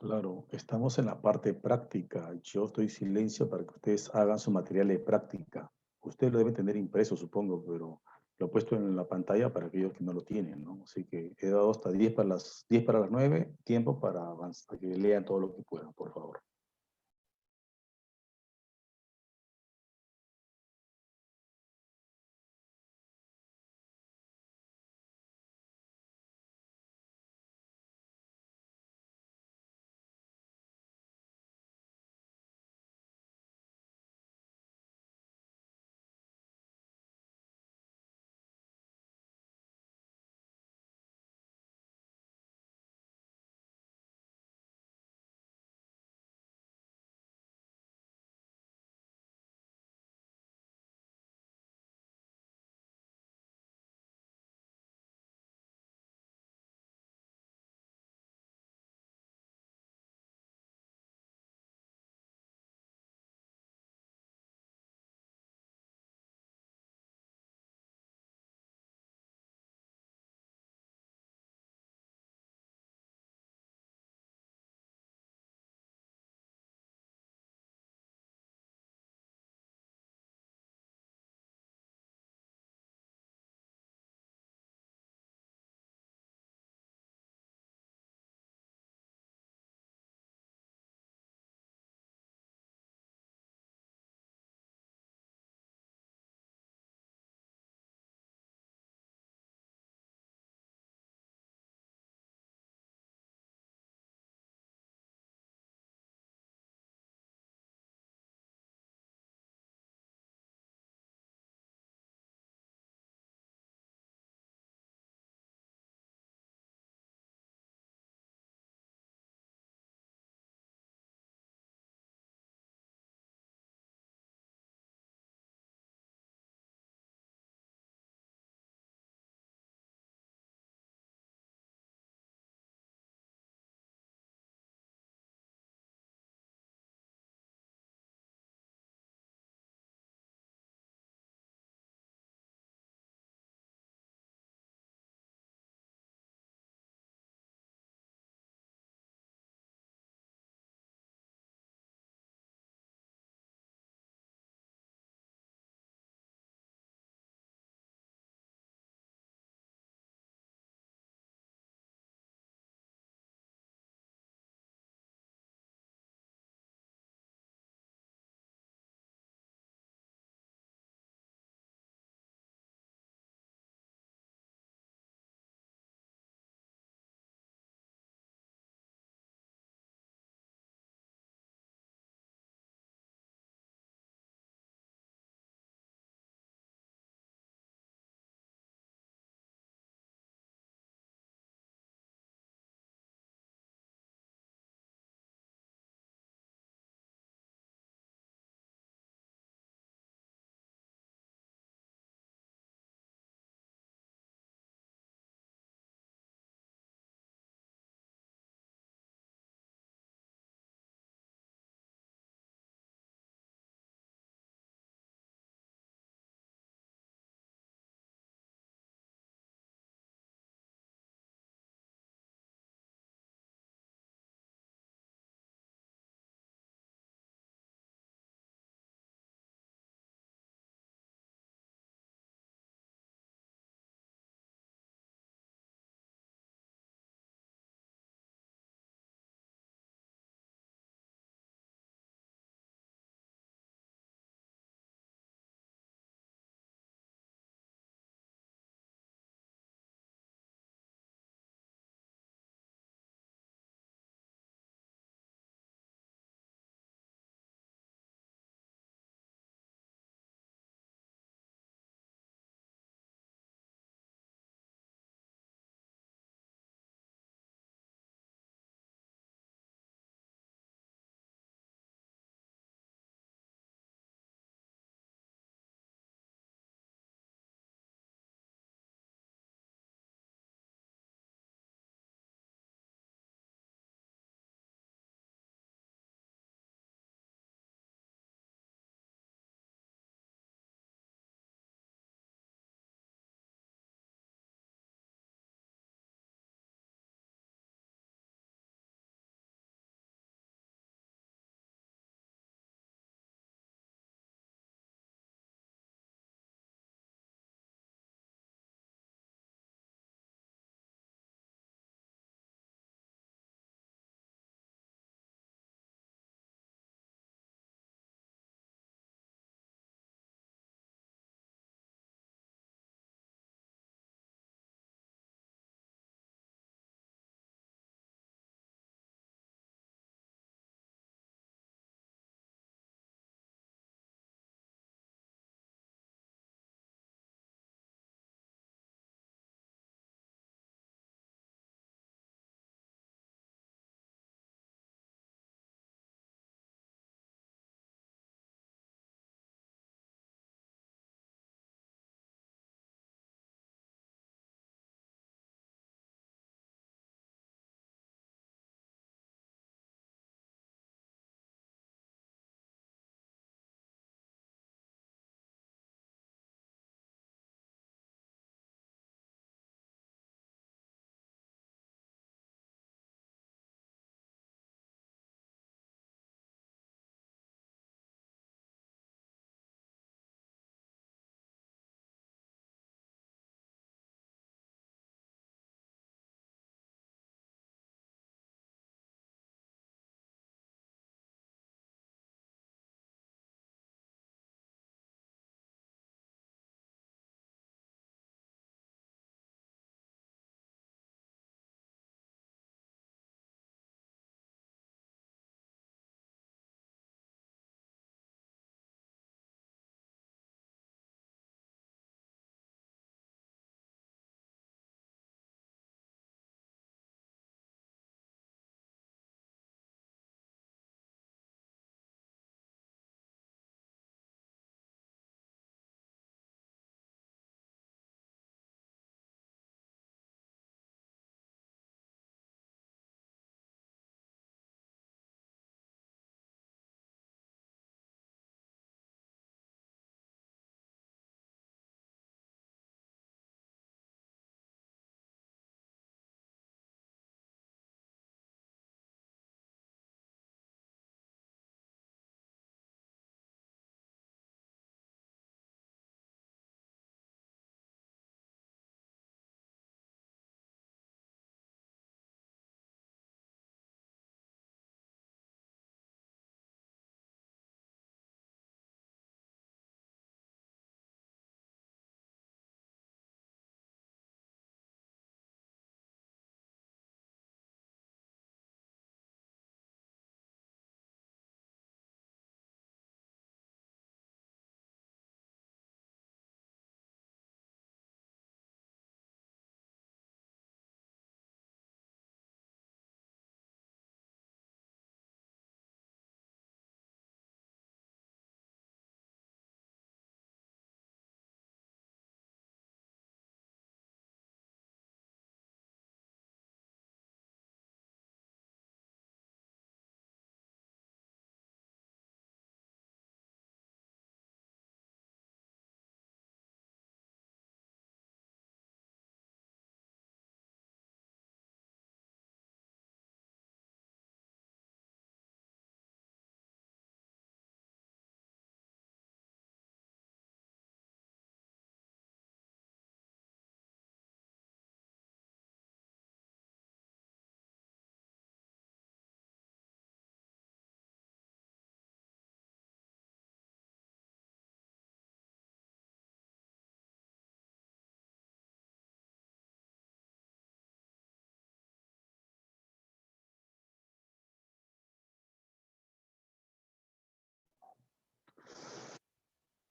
S1: Claro, estamos en la parte práctica. Yo estoy silencio para que ustedes hagan su material de práctica. Ustedes lo deben tener impreso, supongo, pero lo he puesto en la pantalla para aquellos que no lo tienen, ¿no? Así que he dado hasta 10 para las 9, tiempo para avanzar, que lean todo lo que puedan, por favor.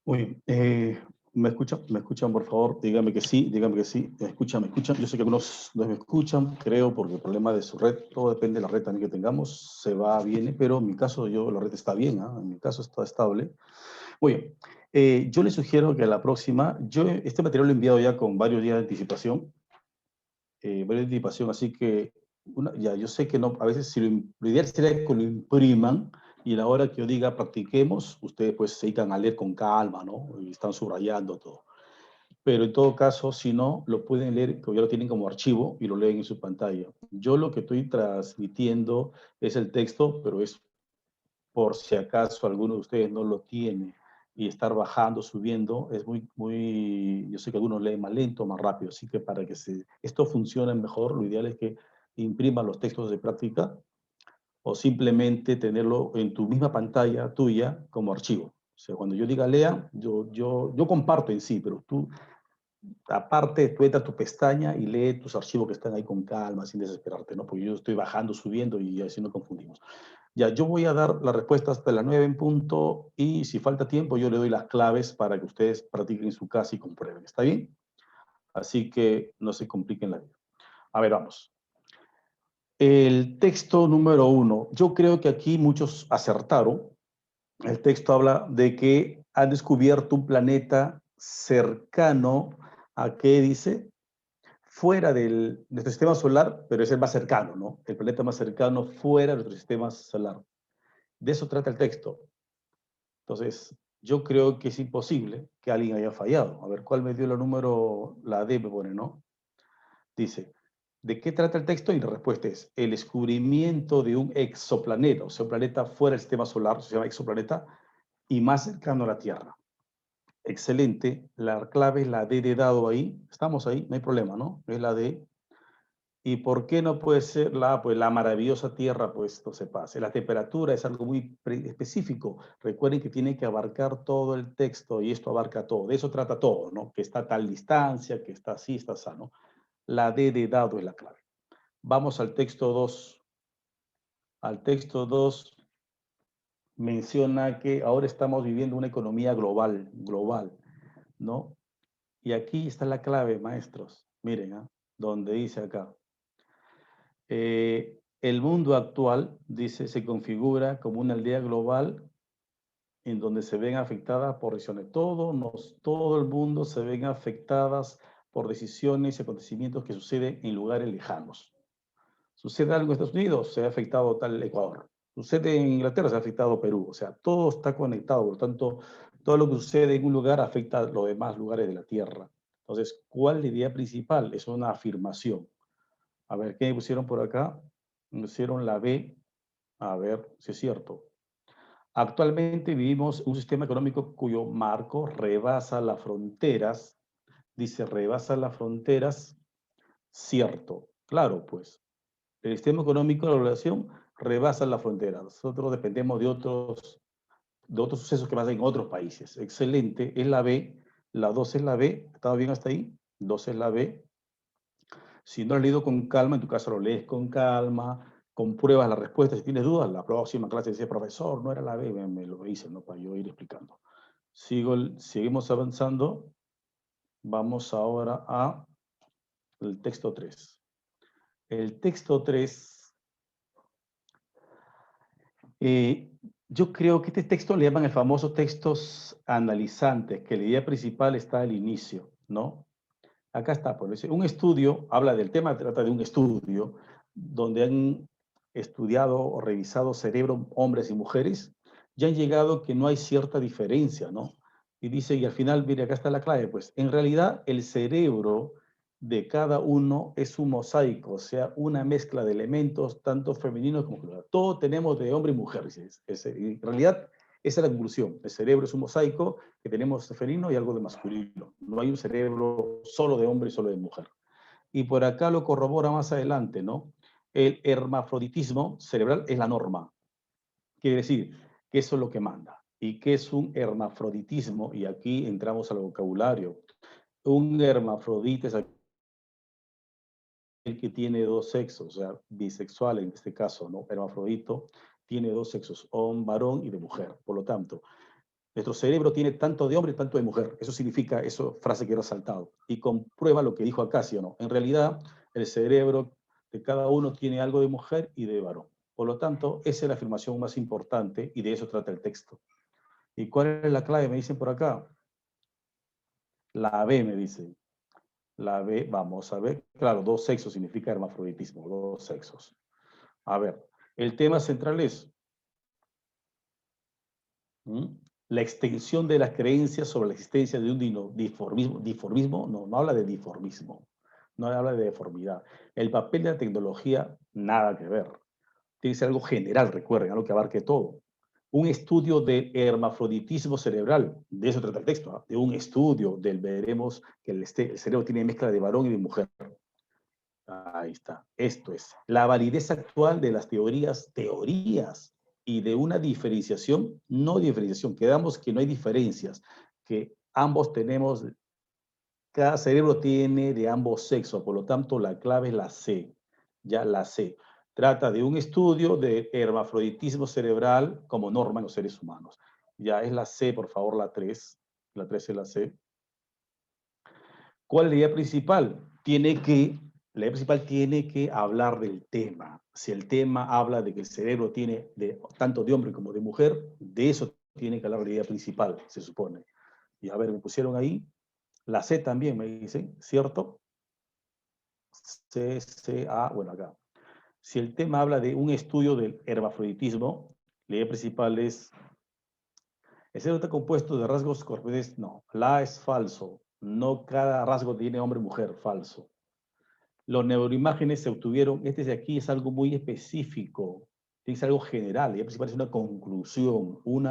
S1: Muy bien. ¿Me escuchan? ¿Me escuchan, por favor? Dígame que sí, dígame que sí. ¿Me escuchan? ¿Me escuchan? Yo sé que algunos no me escuchan, creo, porque el problema de su red, todo depende de la red también que tengamos, se va, viene, pero en mi caso, la red está bien, ¿ah? En mi caso está estable. Muy bien. Yo le sugiero que a la próxima, este material lo he enviado ya con varios días de anticipación, así que ya yo sé que no, a veces si lo ideal sería que lo impriman y a la hora que yo diga practiquemos, ustedes pues se dedican a leer con calma, ¿no? Y están subrayando todo. Pero en todo caso, si no, lo pueden leer, que ya lo tienen como archivo y lo leen en su pantalla. Yo lo que estoy transmitiendo es el texto, pero es por si acaso alguno de ustedes no lo tiene y estar bajando, subiendo, es yo sé que algunos leen más lento, más rápido, así que para que esto funcione mejor, lo ideal es que impriman los textos de práctica o simplemente tenerlo en tu misma pantalla tuya como archivo. O sea, cuando yo diga lea, yo comparto en sí, pero tú, aparte, tú entras a tu pestaña y lee tus archivos que están ahí con calma, sin desesperarte, ¿no? Porque yo estoy bajando, subiendo y así no confundimos. Ya, yo voy a dar la respuesta hasta las 9 en punto y si falta tiempo yo le doy las claves para que ustedes practiquen en su casa y comprueben. ¿Está bien? Así que no se compliquen la vida. A ver, vamos. El texto número 1. Yo creo que aquí muchos acertaron. El texto habla de que han descubierto un planeta cercano a, ¿qué dice? Fuera de nuestro sistema solar, pero es el más cercano, ¿no? El planeta más cercano fuera de nuestro sistema solar. De eso trata el texto. Entonces, yo creo que es imposible que alguien haya fallado. A ver, ¿cuál me dio la número? La D me pone, ¿no? Dice, ¿de qué trata el texto? Y la respuesta es, el descubrimiento de un exoplaneta, o sea, un planeta fuera del sistema solar, se llama exoplaneta, y más cercano a la Tierra. Excelente. La clave es la D de dado ahí. Estamos ahí, no hay problema, ¿no? Es la D. ¿Y por qué no puede ser la A? Pues la maravillosa Tierra, pues no se pase. La temperatura es algo muy específico. Recuerden que tiene que abarcar todo el texto y esto abarca todo. De eso trata todo, ¿no? Que está a tal distancia, que está así, está sano. La D de dado es la clave. Vamos al texto 2. Al texto 2 menciona que ahora estamos viviendo una economía global, ¿no? Y aquí está la clave, maestros. Miren, ¿eh? Donde dice acá. El mundo actual, dice, se configura como una aldea global en donde se ven afectadas por decisiones. Todo el mundo se ven afectadas por decisiones y acontecimientos que suceden en lugares lejanos. Sucede algo en Estados Unidos, se ha afectado tal Ecuador. Sucede en Inglaterra, se ha afectado Perú. O sea, todo está conectado. Por lo tanto, todo lo que sucede en un lugar afecta a los demás lugares de la Tierra. Entonces, ¿cuál es la idea principal? Es una afirmación. A ver, ¿qué pusieron por acá? Pusieron la B. A ver si es cierto. Actualmente vivimos un sistema económico cuyo marco rebasa las fronteras. Dice, rebasa las fronteras. Cierto. Claro, pues. El sistema económico de la relación rebasa las fronteras. Nosotros dependemos de otros sucesos que pasan en otros países. Excelente. Es la B. La 2 es la B. ¿Estaba bien hasta ahí? 2 es la B. Si no lo has leído con calma, en tu caso lo lees con calma, compruebas la respuesta. Si tienes dudas, la próxima clase dice, profesor, no era la B, me lo dicen, ¿no? Para yo ir explicando. Seguimos avanzando. Vamos ahora a el texto 3. El texto 3, yo creo que este texto le llaman el famoso textos analizantes, que la idea principal está al inicio, ¿no? Acá está, por decir, un estudio, habla del tema, trata de un estudio donde han estudiado o revisado cerebro hombres y mujeres, y han llegado que no hay cierta diferencia, ¿no? Y dice, y al final, mire, acá está la clave, pues en realidad el cerebro de cada uno es un mosaico, o sea, una mezcla de elementos, tanto femeninos como masculinos. Todo tenemos de hombre y mujer, dice. En realidad, esa es la conclusión. El cerebro es un mosaico que tenemos femenino y algo de masculino. No hay un cerebro solo de hombre y solo de mujer. Y por acá lo corrobora más adelante, ¿no? El hermafroditismo cerebral es la norma. Quiere decir que eso es lo que manda. ¿Y qué es un hermafroditismo? Y aquí entramos al vocabulario. Un hermafrodita es aquel que tiene dos sexos, o sea, bisexual en este caso, ¿no? Hermafrodito tiene dos sexos, un varón y de mujer. Por lo tanto, Nuestro cerebro tiene tanto de hombre y tanto de mujer. Eso significa, eso frase que he resaltado. Y comprueba lo que dijo acá, ¿sí o no? En realidad, el cerebro de cada uno tiene algo de mujer y de varón. Por lo tanto, esa es la afirmación más importante y de eso trata el texto. ¿Y cuál es la clave? Me dicen por acá. La B, me dicen. La B, vamos a ver. Claro, dos sexos significa hermafroditismo, dos sexos. A ver, el tema central es la extensión de las creencias sobre la existencia de un diformismo, no habla de diformismo, no habla de deformidad. El papel de la tecnología, nada que ver. Tiene que ser algo general, recuerden, algo que abarque todo. Un estudio del hermafroditismo cerebral, de eso trata el texto, ¿eh? De un estudio del, veremos que el cerebro tiene mezcla de varón y de mujer. Ahí está. Esto es la validez actual de las teorías y de una diferenciación, no diferenciación, quedamos que no hay diferencias, que ambos tenemos, cada cerebro tiene de ambos sexos, por lo tanto la clave es la C, ya la C. Trata de un estudio de hermafroditismo cerebral como norma en los seres humanos. Ya es la C, por favor, la 3. La 3 es la C. ¿Cuál es la idea principal? La idea principal tiene que hablar del tema. Si el tema habla de que el cerebro tiene tanto de hombre como de mujer, de eso tiene que hablar la idea principal, se supone. Y a ver, me pusieron ahí, la C también me dicen, ¿cierto? C, C, A, bueno, acá. Si el tema habla de un estudio del hermafroditismo, la idea principal es, el cerebro está compuesto de rasgos corporales, no, la es falso. No cada rasgo tiene hombre y mujer, falso. Los neuroimágenes se obtuvieron, este de aquí es algo muy específico, es algo general, y al principal es una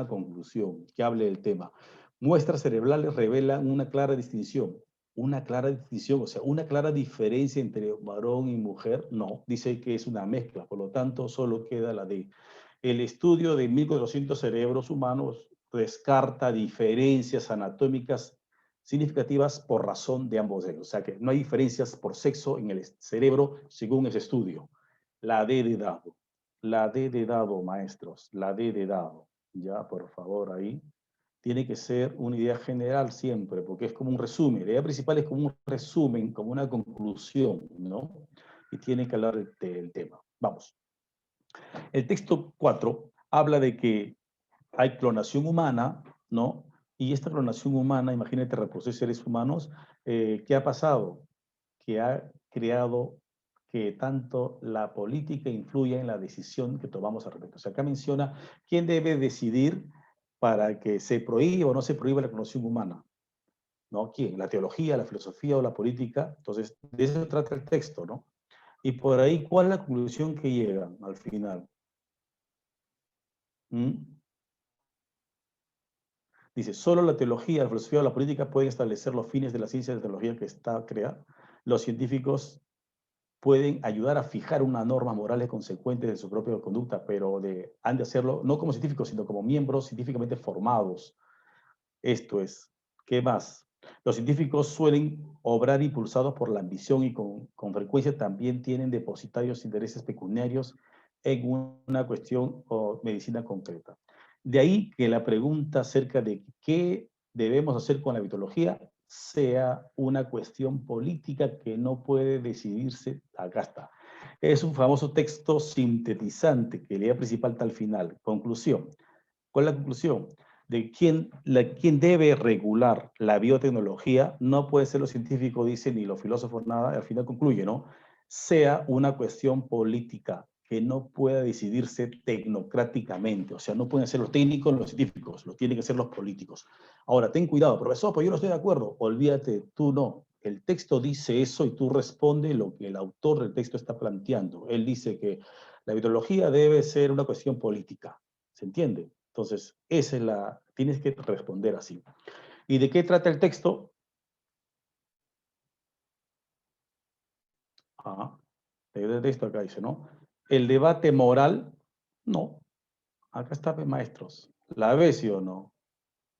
S1: conclusión que hable del tema. Muestras cerebrales revelan una clara distinción, o sea, una clara diferencia entre varón y mujer, no, dice que es una mezcla, por lo tanto solo queda la D. El estudio de 1.400 cerebros humanos descarta diferencias anatómicas significativas por razón de ambos sexos. O sea que no hay diferencias por sexo en el cerebro según ese estudio. La D de dado. La D de dado, maestros. La D de dado. Ya, por favor, ahí. Tiene que ser una idea general siempre, porque es como un resumen. La idea principal es como un resumen, como una conclusión, ¿no? Y tiene que hablar del tema. Vamos. El texto 4 habla de que hay clonación humana, ¿no? Y esta clonación humana, imagínate, reproducir seres humanos, ¿qué ha pasado? Que ha creado que tanto la política influya en la decisión que tomamos al respecto. O sea, acá menciona quién debe decidir para que se prohíba o no se prohíba la clonación humana, ¿no? ¿Quién? ¿La teología, la filosofía o la política? Entonces, de eso trata el texto, ¿no? Y por ahí, ¿cuál es la conclusión que llegan al final? ¿Mm? Dice, solo la teología, la filosofía o la política pueden establecer los fines de la ciencia de la tecnología que está creada. Los científicos pueden ayudar a fijar unas normas morales consecuentes de su propia conducta, pero han de hacerlo no como científicos, sino como miembros científicamente formados. Esto es, ¿qué más? Los científicos suelen obrar impulsados por la ambición y con frecuencia también tienen depositarios intereses pecuniarios en una cuestión o medicina concreta. De ahí que la pregunta acerca de qué debemos hacer con la mitología sea una cuestión política que no puede decidirse, acá está. Es un famoso texto sintetizante que la idea principal está al final. Conclusión. ¿Cuál es la conclusión? De quién debe regular la biotecnología, no puede ser los científicos, dicen, ni los filósofos, nada, al final concluye, ¿no? Sea una cuestión política que no pueda decidirse tecnocráticamente, o sea, no pueden ser los técnicos, los científicos, lo tienen que ser los políticos. Ahora, ten cuidado, profesor, pues yo no estoy de acuerdo, olvídate, tú no. El texto dice eso y tú responde lo que el autor del texto está planteando. Él dice que la biología debe ser una cuestión política, ¿se entiende? Entonces, tienes que responder así. ¿Y de qué trata el texto? El texto acá dice, ¿no? El debate moral, no. Acá está, maestros. La ve, sí o no.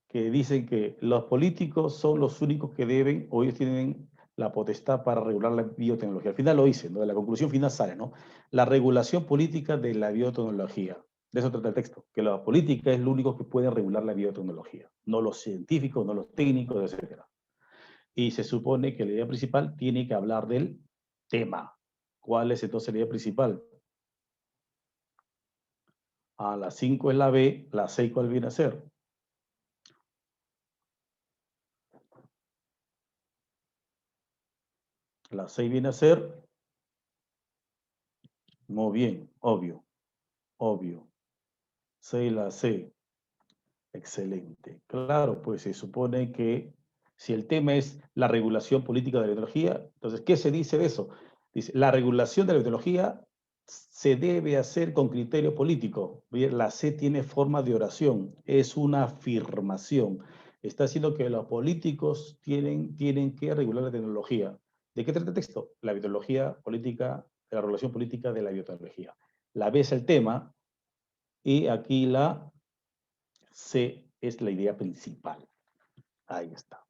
S1: Que dicen que los políticos son los únicos que deben, o ellos tienen la potestad para regular la biotecnología. Al final lo dicen, ¿no? La conclusión final sale, ¿no? La regulación política de la biotecnología. De eso trata el texto, que la política es lo único que puede regular la biotecnología, no los científicos, no los técnicos, etc. Y se supone que la idea principal tiene que hablar del tema. ¿Cuál es entonces la idea principal? A la 5 es la B, la 6 ¿cuál viene a ser? La 6 viene a ser, muy bien, obvio, obvio. 6 la C, excelente. Claro, pues se supone que si el tema es la regulación política de la biotecnología, entonces, ¿qué se dice de eso? Dice, la regulación de la biotecnología se debe hacer con criterio político. Bien, la C tiene forma de oración, es una afirmación. Está diciendo que los políticos tienen que regular la tecnología. ¿De qué trata el texto? La biotecnología política, la regulación política de la biotecnología. La B es el tema y aquí la C es la idea principal. Ahí está.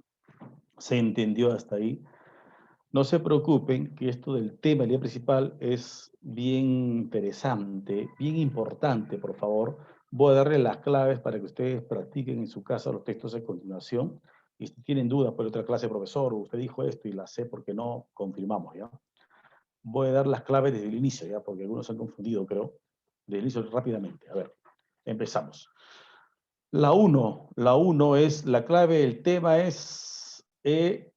S1: ¿Se entendió hasta ahí? No se preocupen que esto del tema, la idea principal, es bien interesante, bien importante, por favor. Voy a darle las claves para que ustedes practiquen en su casa los textos a continuación. Y si tienen dudas por otra clase, profesor, usted dijo esto y la sé porque no, confirmamos, ¿ya? Voy a dar las claves desde el inicio, ¿ya? Porque algunos se han confundido, creo. Desde el inicio rápidamente. A ver, empezamos. La uno es, la clave, el tema es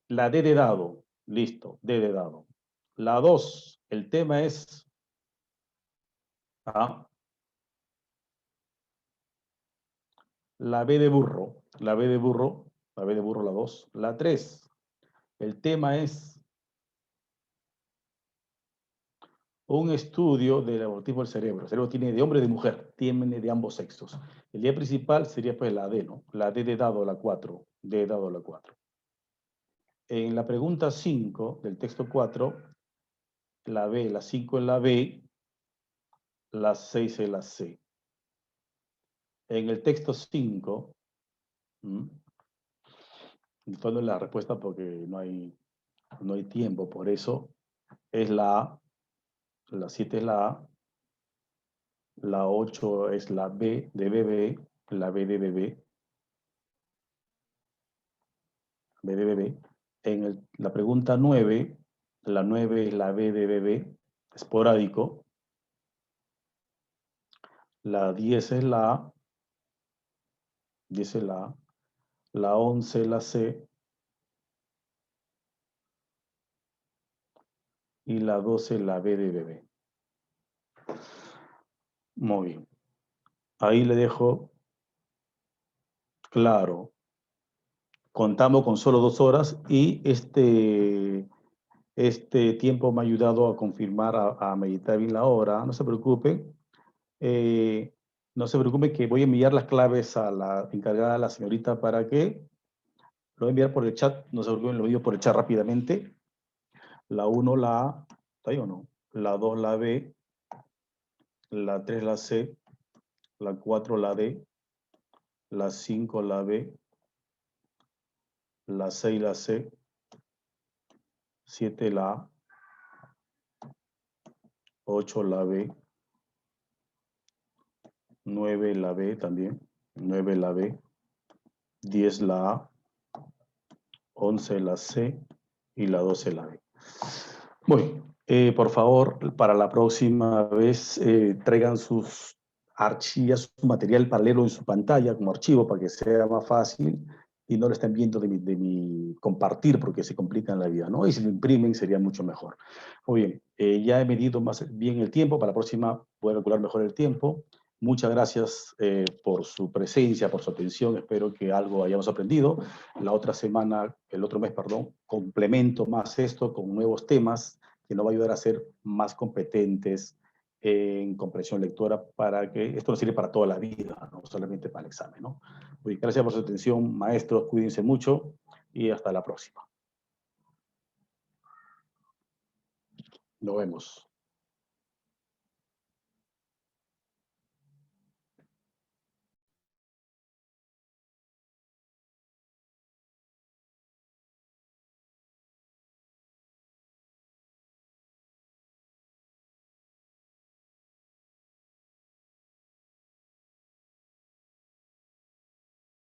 S1: la D de dado. Listo, D de dado. La 2, el tema es ah, la B de burro. La B de burro, la B de burro, la 2. La 3, el tema es un estudio del autismo del cerebro. El cerebro tiene de hombre y de mujer, tiene de ambos sexos. El día principal sería pues la D, ¿no? La D de dado, la 4. D de dado, la 4. En la pregunta 5 del texto 4, la B, la 5 es la B, la 6 es la C. En el texto 5, estoy dando la respuesta porque no hay tiempo, por eso es la A, la 7 es la 8 es la B de bebé, la B de bebé, B de bebé. En la pregunta 9, la 9 es la B de bebé, esporádico. La 10 es la A, 10 es la A. La 11 es la C. Y la 12 es la B de bebé. Muy bien. Ahí le dejo claro. Contamos con solo 2 horas y este tiempo me ha ayudado a confirmar, a meditar bien la hora. No se preocupen. No se preocupen que voy a enviar las claves a la encargada, la señorita, para que lo voy a enviar por el chat. No se preocupen, lo envío por el chat rápidamente. La 1, la A, ¿está ahí o no? La 2, la B. La 3, la C. La 4, la D. La 5, la B. La 6, la C. 7, la A. 8, la B. 9, la B también. 9, la B. 10, la A. 11, la C. Y la 12, la B. Bueno, por favor, para la próxima vez traigan sus archivos, su material paralelo en su pantalla como archivo para que sea más fácil y no lo estén viendo de mi compartir porque se complican la vida, ¿no? Y si lo imprimen sería mucho mejor. Muy bien, ya he medido más bien el tiempo, para la próxima voy a calcular mejor el tiempo. Muchas gracias por su presencia, por su atención. Espero que algo hayamos aprendido. La otra semana, el otro mes, perdón, complemento más esto con nuevos temas que nos va a ayudar a ser más competentes en comprensión lectora para que esto nos sirve para toda la vida, no solamente para el examen, ¿no? Muy bien, gracias por su atención, maestros, cuídense mucho y hasta la próxima. Nos vemos.